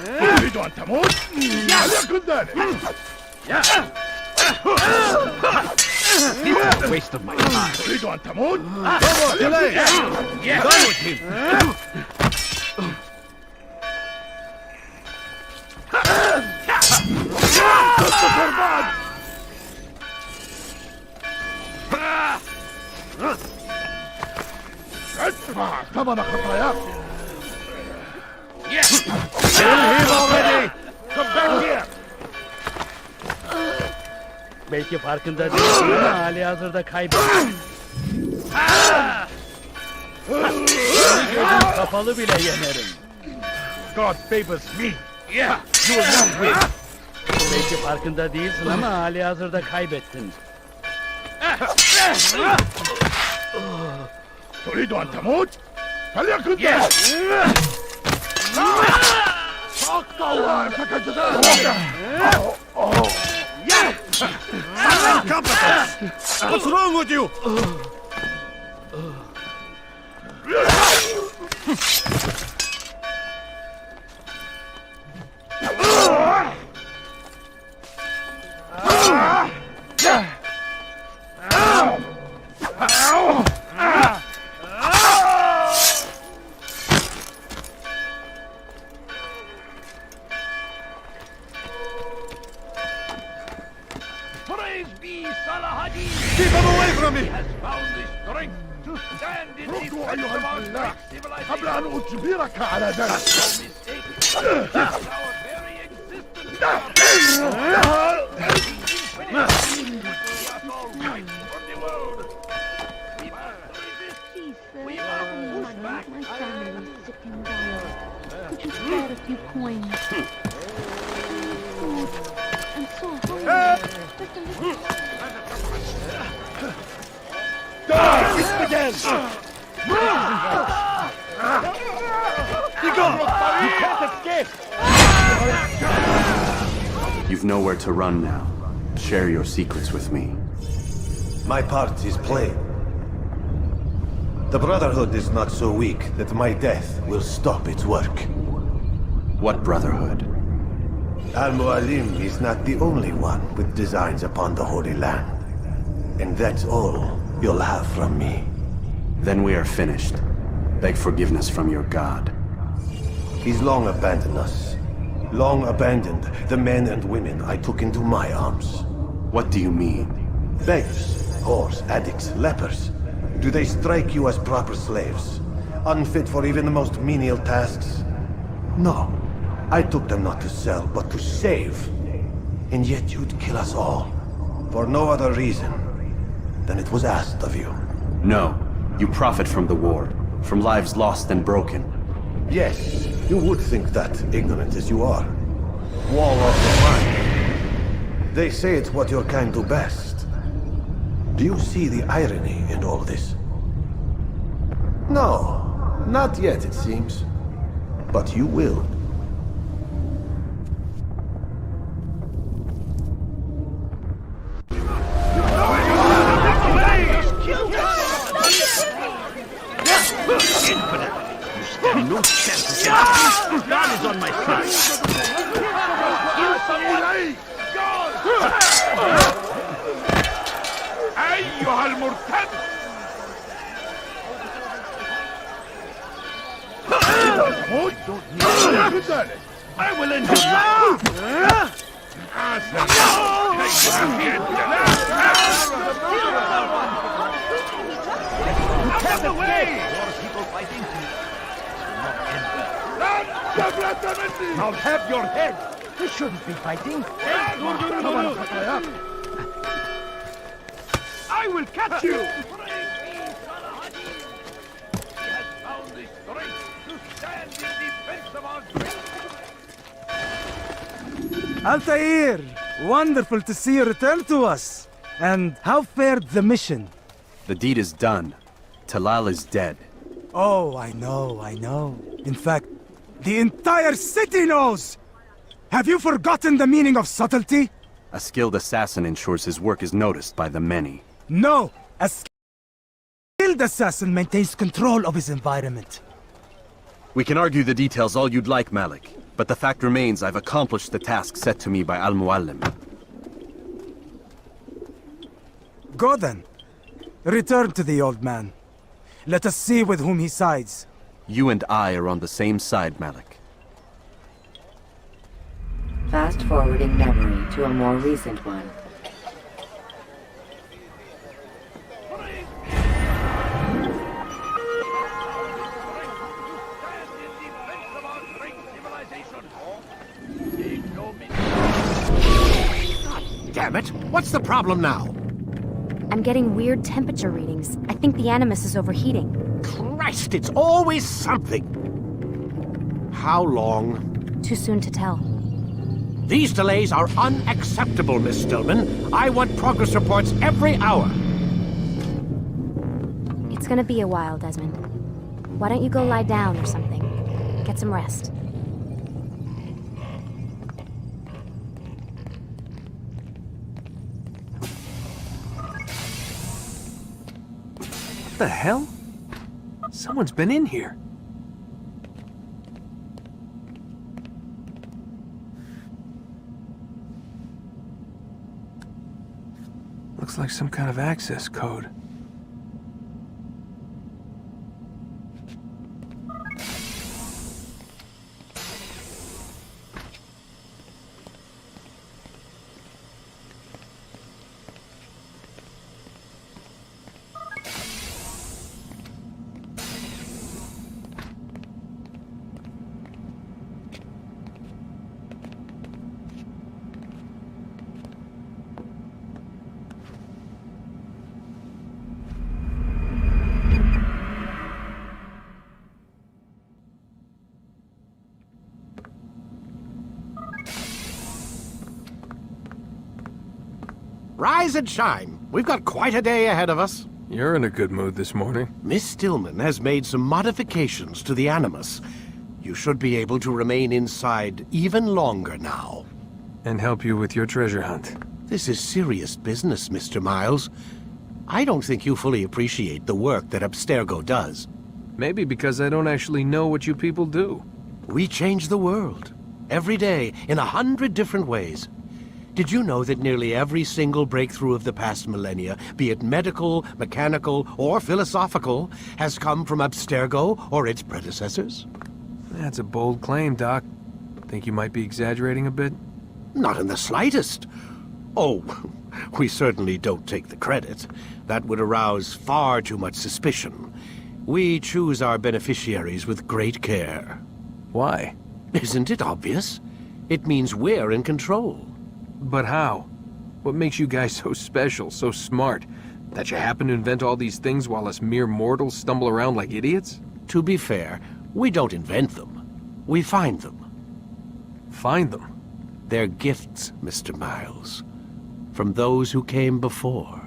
تريد أن تموت؟ فليكن ذلك. This is a waste of my time. تريد أن تموت؟ Delay! Done with him! ادفع ثمن خطاياك. Kill him already! Come back here! Belki farkında değilsin ama hali hazırda kaybettin. Gözüm kapalı bile yenerim. God favors me. You will not win. Belki farkında değilsin ama hali hazırda kaybettin. تريد أن تموت؟ فليكن ذلك. Incompetence! What's wrong with you? Praise be Salahadin! Keep him away from me! He has found the strength to stand in defense of our great civilization. قبل أن أجبرك على ذلك. No mistake. Our very existence. We must push back. My family was sick and dying. Could you spare a few coins? I'm so hungry. Just a little. Again! You can't escape! You've nowhere to run now. Share your secrets with me. My part is plain. The Brotherhood is not so weak that my death will stop its work. What Brotherhood? Al-Mualim is not the only one with designs upon the Holy Land. And that's all you'll have from me. Then we are finished. Beg forgiveness from your god. He's long abandoned us. Long abandoned the men and women I took into my arms. What do you mean? Beggars, whores, addicts, lepers. Do they strike you as proper slaves? Unfit for even the most menial tasks? No. I took them not to sell, but to save. And yet you'd kill us all. For no other reason than it was asked of you. No. You profit from the war. From lives lost and broken. Yes, you would think that, ignorant as you are. Wall of the mind. They say it's what your kind do best. Do you see the irony in all this? No, not yet, it seems. But you will. No chance against me. God is on my side. Kill someone! أيها المرتد! I will end his life! Out of the way! More people fighting. I'll have your head! You shouldn't be fighting! I will catch you! He has found the strength to stand in defense of our great... Altair! Wonderful to see you return to us. And how fared the mission? The deed is done. Talal is dead. Oh, I know. In fact, the entire city knows! Have you forgotten the meaning of subtlety? A skilled assassin ensures his work is noticed by the many. No! A skilled assassin maintains control of his environment. We can argue the details all you'd like, Malik. But the fact remains I've accomplished the task set to me by Al-Muallim. Go then. Return to the old man. Let us see with whom he sides. You and I are on the same side, Malik. Fast-forwarding memory to a more recent one. Damn it! What's the problem now? I'm getting weird temperature readings. I think the Animus is overheating. Christ, it's always something! How long? Too soon to tell. These delays are unacceptable, Miss Stillman. I want progress reports every hour. It's gonna be a while, Desmond. Why don't you go lie down or something? Get some rest. What the hell? Someone's been in here. Looks like some kind of access code. Rise and shine. We've got quite a day ahead of us. You're in a good mood this morning. Miss Stillman has made some modifications to the Animus. You should be able to remain inside even longer now. And help you with your treasure hunt. This is serious business, Mr. Miles. I don't think you fully appreciate the work that Abstergo does. Maybe because I don't actually know what you people do. We change the world. Every day, in 100 different ways. Did you know that nearly every single breakthrough of the past millennia, be it medical, mechanical, or philosophical, has come from Abstergo or its predecessors? That's a bold claim, Doc. Think you might be exaggerating a bit? Not in the slightest. Oh, we certainly don't take the credit. That would arouse far too much suspicion. We choose our beneficiaries with great care. Why? Isn't it obvious? It means we're in control. But how? What makes you guys so special, so smart? That you happen to invent all these things while us mere mortals stumble around like idiots? To be fair, we don't invent them. We find them. Find them? They're gifts, Mr. Miles. From those who came before.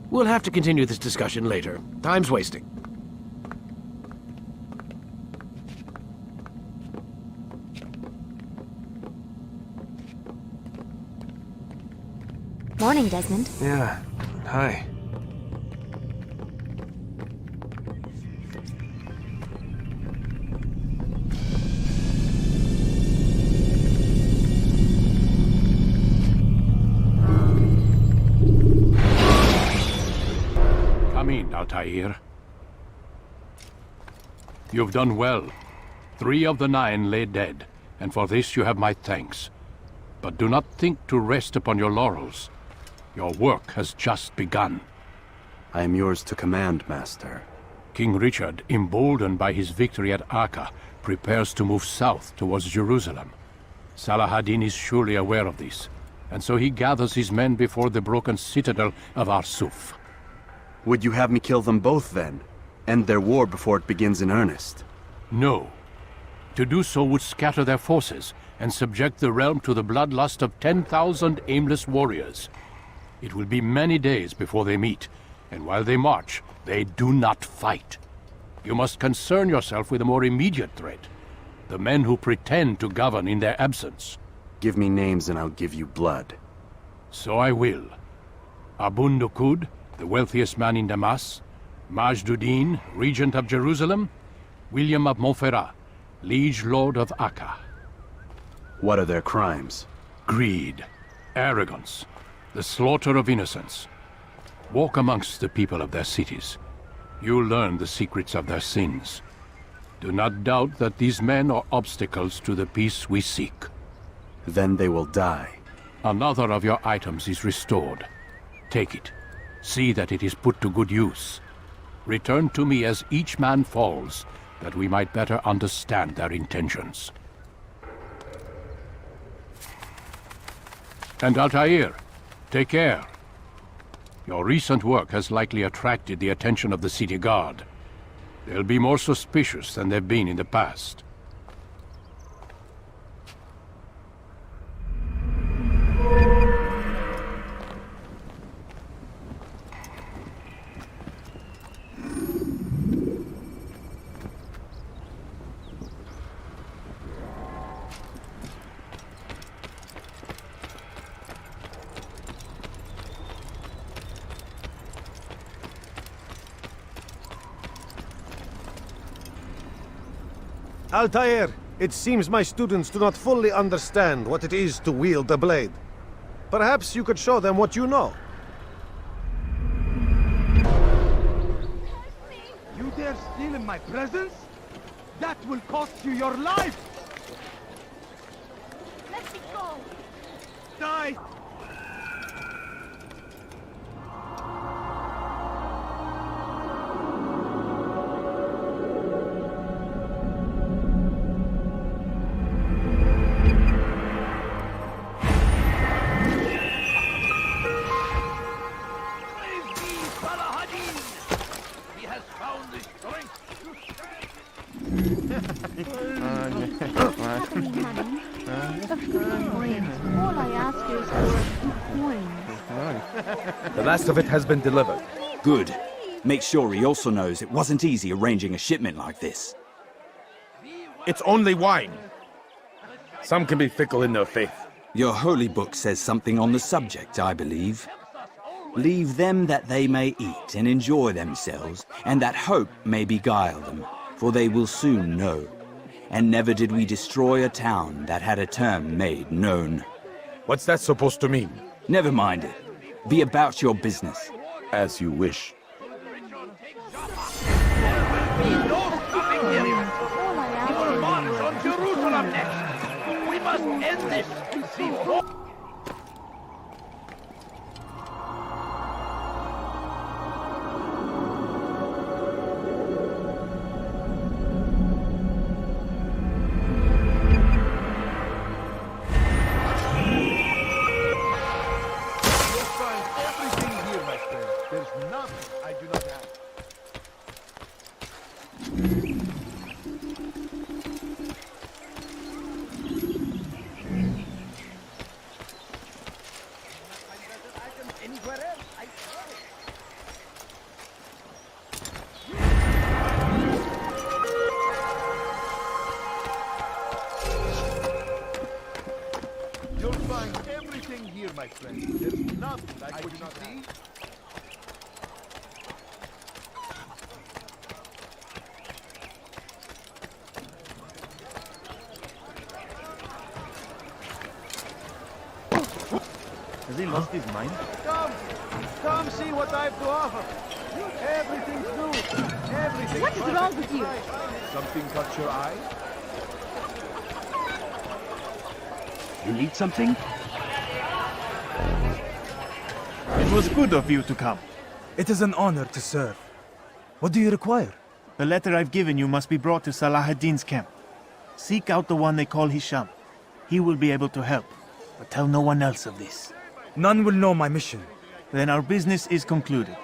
We'll have to continue this discussion later. Time's wasting. Morning, Desmond. Yeah. Hi. Come in, Altair. You've done well. 3 of the 9 lay dead, and for this you have my thanks. But do not think to rest upon your laurels. Your work has just begun. I am yours to command, Master. King Richard, emboldened by his victory at Acre, prepares to move south towards Jerusalem. Salah-ad-Din is surely aware of this, and so he gathers his men before the broken citadel of Arsuf. Would you have me kill them both, then? End their war before it begins in earnest? No. To do so would scatter their forces and subject the realm to the bloodlust of 10,000 aimless warriors. It will be many days before they meet, and while they march, they do not fight. You must concern yourself with a more immediate threat. The men who pretend to govern in their absence. Give me names and I'll give you blood. So I will. Abun Nukud, the wealthiest man in Damas. Majduddin, regent of Jerusalem. William of Montferrat, liege lord of Akka. What are their crimes? Greed, arrogance, the slaughter of innocents. Walk amongst the people of their cities. You'll learn the secrets of their sins. Do not doubt that these men are obstacles to the peace we seek. Then they will die. Another of your items is restored. Take it. See that it is put to good use. Return to me as each man falls, that we might better understand their intentions. And Altair, take care. Your recent work has likely attracted the attention of the city guard. They'll be more suspicious than they've been in the past. Altair, it seems my students do not fully understand what it is to wield the blade. Perhaps you could show them what you know. You dare steal in my presence? That will cost you your life! Let me go! Die! The last of it has been delivered. Good. Make sure he also knows it wasn't easy arranging a shipment like this. It's only wine. Some can be fickle in their faith. Your holy book says something on the subject, I believe. Leave them that they may eat and enjoy themselves, and that hope may beguile them, for they will soon know. And never did we destroy a town that had a term made known. What's that supposed to mean? Never mind it. Be about your business. As you wish. Jerusalem next. We must end this before... You'll find everything here, my friend. There's nothing like what you see. Has he lost his mind? Come see what I have to offer. Everything's new. Everything. What is wrong with you? Something caught your eye? You need something? It was good of you to come. It is an honor to serve. What do you require? The letter I've given you must be brought to Salah ad-Din's camp. Seek out the one they call Hisham. He will be able to help, but tell no one else of this. None will know my mission. Then our business is concluded.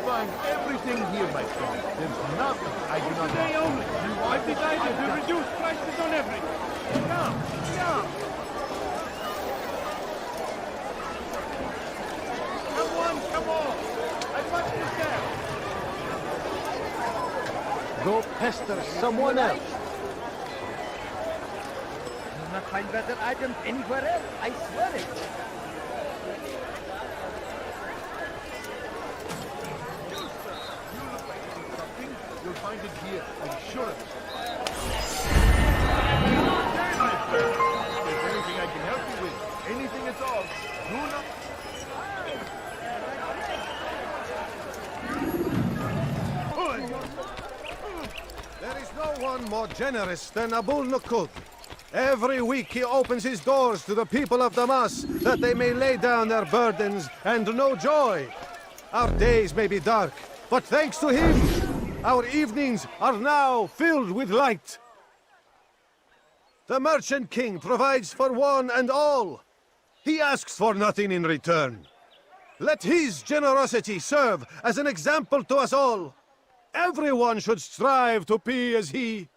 find everything here, my friend. There's nothing I do not Today have. only, I've decided to reduce prices on everything. Come on! I must be there! Go pester someone else. You'll not find better items anywhere else, I swear it. You'll find it here, I'm sure of it. If there's anything I can help you with, anything at all, do not... There is no one more generous than Abul Nukud. Every week he opens his doors to the people of Damas that they may lay down their burdens and know joy. Our days may be dark, but thanks to him, our evenings are now filled with light. The Merchant King provides for one and all. He asks for nothing in return. Let his generosity serve as an example to us all. Everyone should strive to be as he.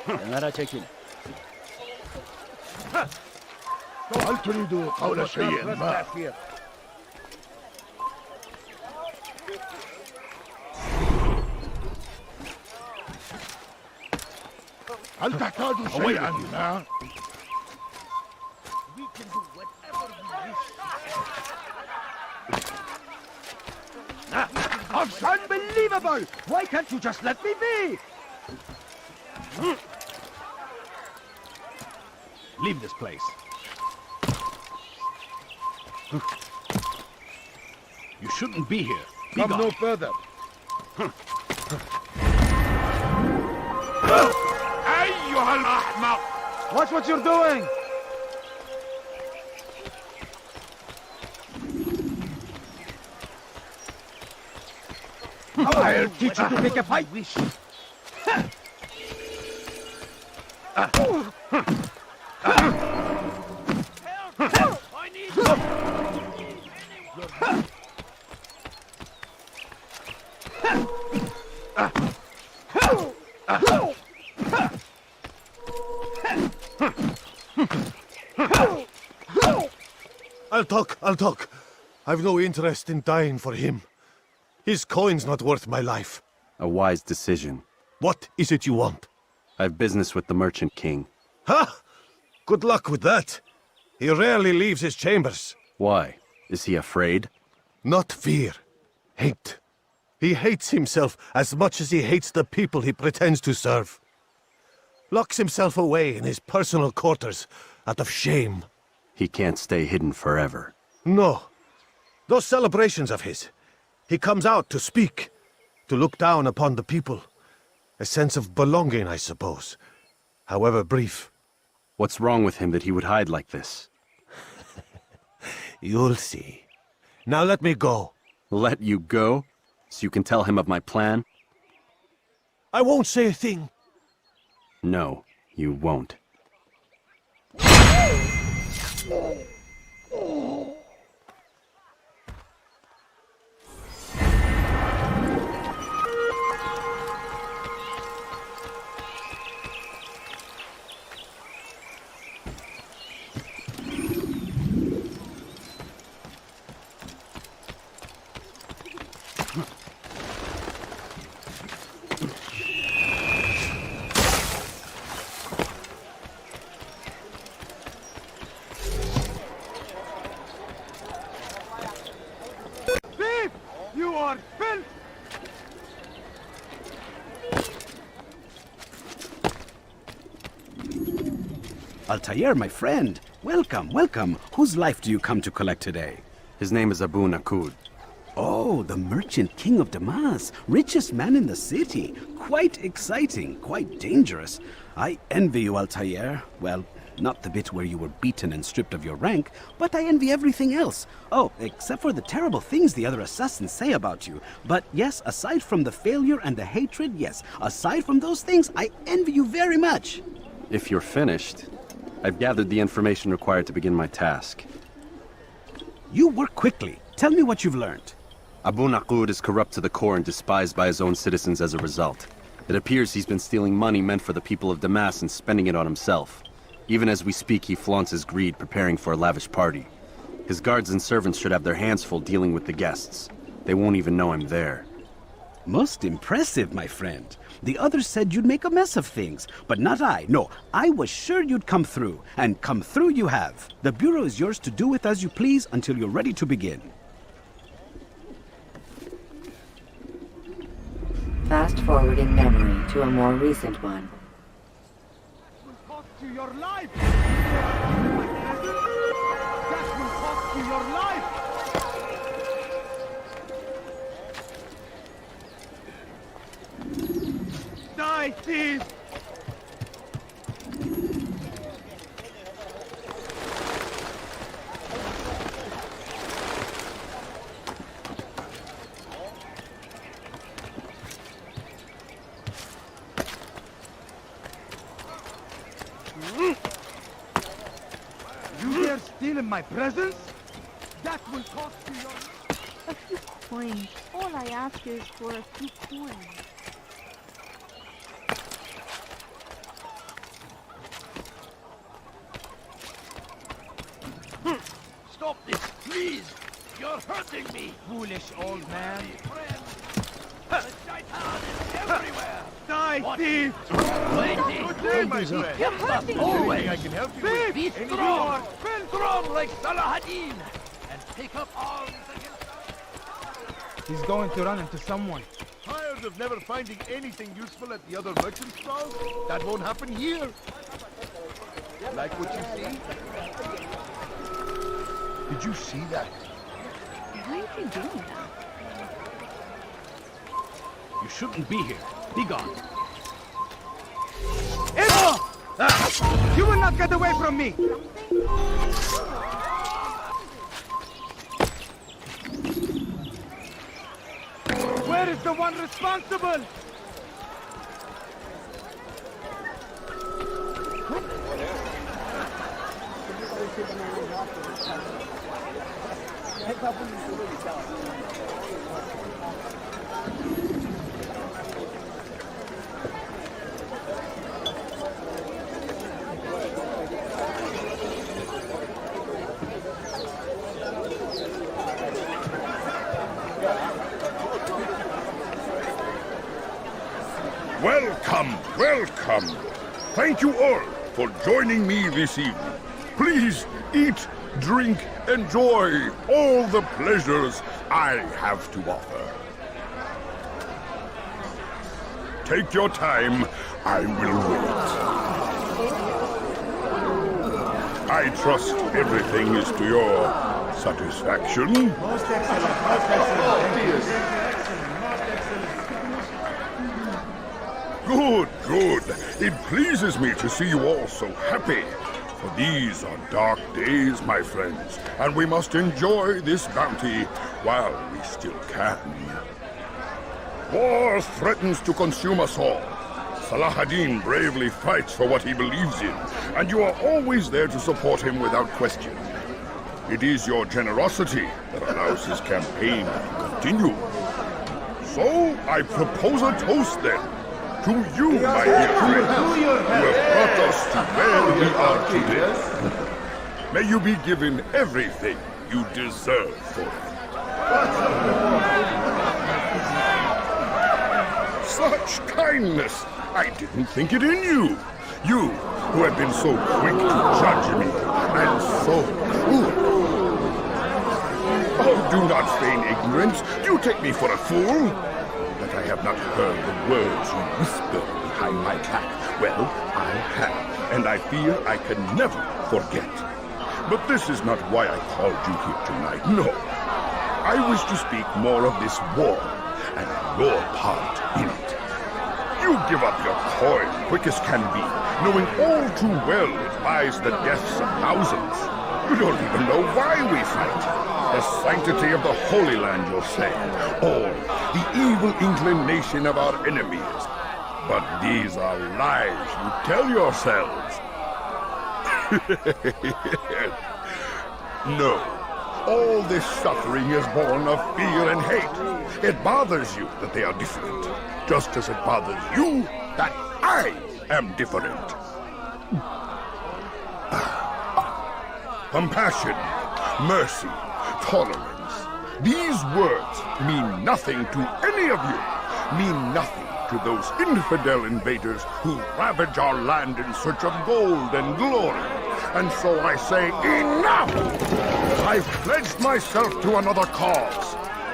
أنا شاكل. هل تريد قول شيء ما؟ هل تحتاج شيئا ما؟ It's unbelievable! Why can't you just let me be? Leave this place. You shouldn't be here. Come no further. أيها الأحمق! Watch what you're doing! I'll teach you to pick a fight. I need I'll talk. I've no interest in dying for him. His coin's not worth my life. A wise decision. What is it you want? I have business with the Merchant King. Ha! Good luck with that. He rarely leaves his chambers. Why? Is he afraid? Not fear. Hate. He hates himself as much as he hates the people he pretends to serve. Locks himself away in his personal quarters out of shame. He can't stay hidden forever. No. Those celebrations of his. He comes out to speak, to look down upon the people. A sense of belonging, I suppose. However brief. What's wrong with him that he would hide like this? You'll see. Now let me go. Let you go? So you can tell him of my plan? I won't say a thing. No, you won't. You are filth! Altair, my friend. Welcome, welcome. Whose life do you come to collect today? His name is Abu Nukud. Oh, the Merchant King of Damas. Richest man in the city. Quite exciting, quite dangerous. I envy you, Altair. Well, Not the bit where you were beaten and stripped of your rank, but I envy everything else. Oh, except for the terrible things the other assassins say about you. But yes, aside from the failure and the hatred, yes, aside from those things, I envy you very much. If you're finished, I've gathered the information required to begin my task. You work quickly. Tell me what you've learned. Abu Naqud is corrupt to the core and despised by his own citizens as a result. It appears he's been stealing money meant for the people of Damas and spending it on himself. Even as we speak, he flaunts his greed, preparing for a lavish party. His guards and servants should have their hands full dealing with the guests. They won't even know I'm there. Most impressive, my friend. The others said you'd make a mess of things, but not I. No, I was sure you'd come through, and come through you have. The Bureau is yours to do with as you please until you're ready to begin. Fast-forwarding memory to a more recent one. Cost you your life! That will cost you your life! Die, thief! You dare steal in my presence? That will cost you your... A few coins. All I ask is for a few coins. Stop this, please! You're hurting me! Foolish old man. The shaitan is everywhere! Die, thief! Waiting! Good day, my friend. You're hurting always! I can help you with. Be strong! Be strong like Salahadin! And take up arms against... He's going to run into someone. Tired of never finding anything useful at the other merchant stalls? That won't happen here. Like what you see? Did you see that? Why are you doing that? You shouldn't be here. Be gone. You will not get away from me! Where is the one responsible? Welcome, welcome. Thank you all for joining me this evening. Please eat, drink, enjoy all the pleasures I have to offer. Take your time, I will wait. I trust everything is to your satisfaction. Most excellent, most excellent. Good, good. It pleases me to see you all so happy. For these are dark days, my friends, and we must enjoy this bounty while we still can. War threatens to consume us all. Salahadin bravely fights for what he believes in, and you are always there to support him without question. It is your generosity that allows his campaign to continue. So, I propose a toast then. To you, my dear friends, who have brought us to where we are today. May you be given everything you deserve for it. Such kindness! I didn't think it in you. You, who have been so quick to judge me, and so cruel. Oh, do not feign ignorance. Do you take me for a fool? That I have not heard the words you whisper behind my back. Well, I have, and I fear I can never forget. But this is not why I called you here tonight, no. I wish to speak more of this war, and your part in it. You give up your coin quick as can be, knowing all too well despise the deaths of thousands. You don't even know why we fight. The sanctity of the Holy Land, you'll say, or the evil inclination of our enemies. But these are lies you tell yourselves. No. All this suffering is born of fear and hate. It bothers you that they are different, just as it bothers you that I am different. Compassion, mercy, tolerance. These words mean nothing to any of you. Mean nothing to those infidel invaders who ravage our land in search of gold and glory. And so I say, enough! I've pledged myself to another cause.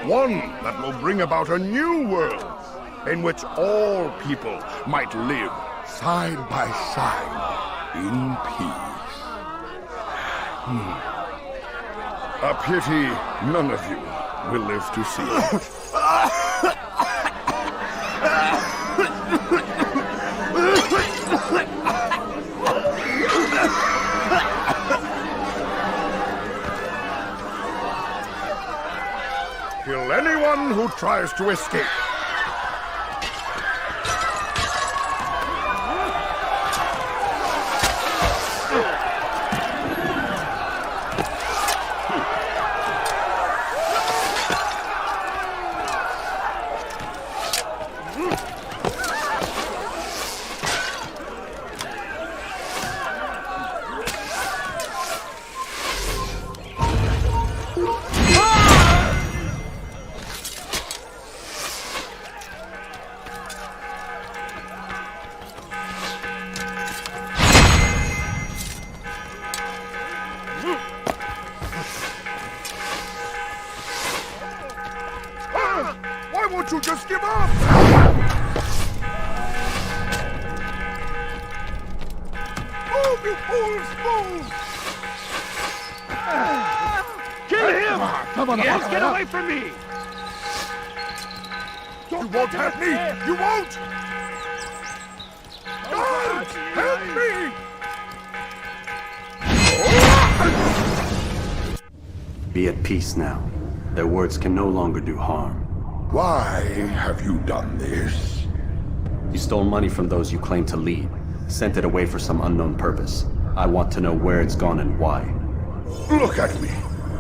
One that will bring about a new world in which all people might live side by side in peace. A pity none of you will live to see it. Kill anyone who tries to escape. Why won't you just give up? Move, you fools, move! Kill him! Come on, yes, get away from me! You won't have me! You won't! Guards! Help me! Be at peace now. Their words can no longer do harm. Why have you done this? You stole money from those you claim to lead, sent it away for some unknown purpose. I want to know where it's gone and why. Look at me.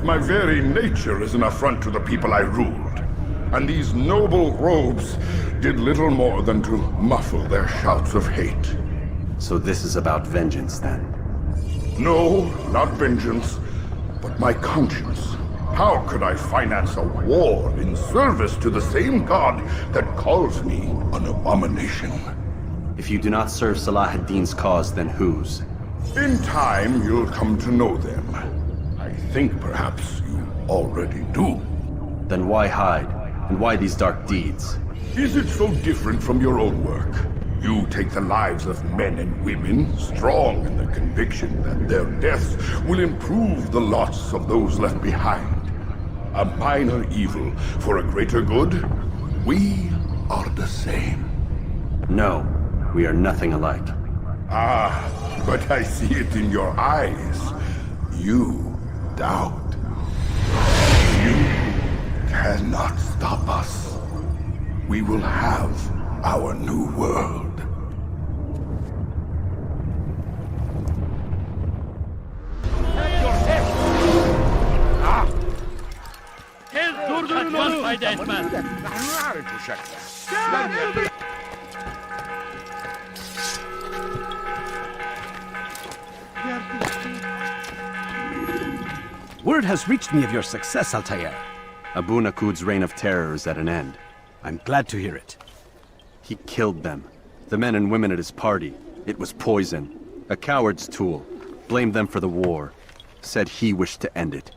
My very nature is an affront to the people I ruled. And these noble robes did little more than to muffle their shouts of hate. So this is about vengeance, then? No, not vengeance, but my conscience. How could I finance a war in service to the same god that calls me an abomination? If you do not serve Salah ad-Din's cause, then whose? In time, you'll come to know them. I think perhaps you already do. Then why hide? And why these dark deeds? Is it so different from your own work? You take the lives of men and women, strong in the conviction that their deaths will improve the lots of those left behind. A minor evil for a greater good? We are the same. No, we are nothing alike. Ah, but I see it in your eyes. You doubt. You cannot stop us. We will have our new world. My dead man. Word has reached me of your success, Altair. Abu Nakud's reign of terror is at an end. I'm glad to hear it. He killed them. The men and women at his party. It was poison. A coward's tool. Blamed them for the war. Said he wished to end it.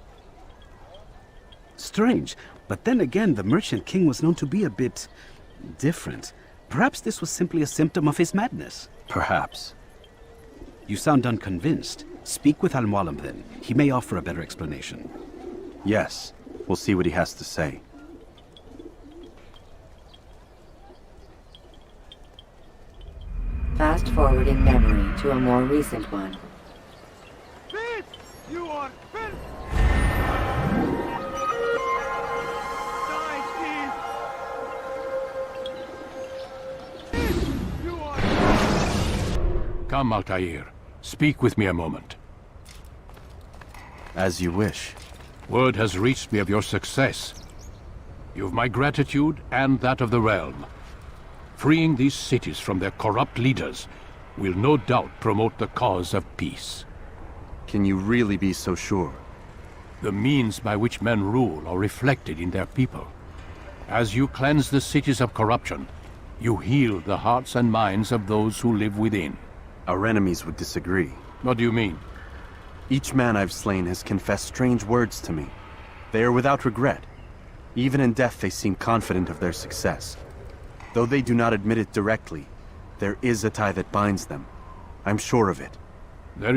Strange, but then again, the Merchant King was known to be a bit different. Perhaps this was simply a symptom of his madness. Perhaps. You sound unconvinced. Speak with Al-Mualim then. He may offer a better explanation. Yes. We'll see what he has to say. Fast-forwarding memory to a more recent one. Lord! Come, Altair. Speak with me a moment. As you wish. Word has reached me of your success. You've my gratitude and that of the realm. Freeing these cities from their corrupt leaders will no doubt promote the cause of peace. Can you really be so sure? The means by which men rule are reflected in their people. As you cleanse the cities of corruption, you heal the hearts and minds of those who live within. Our enemies would disagree. What do you mean? Each man I've slain has confessed strange words to me. They are without regret. Even in death they seem confident of their success. Though they do not admit it directly, there is a tie that binds them. I'm sure of it.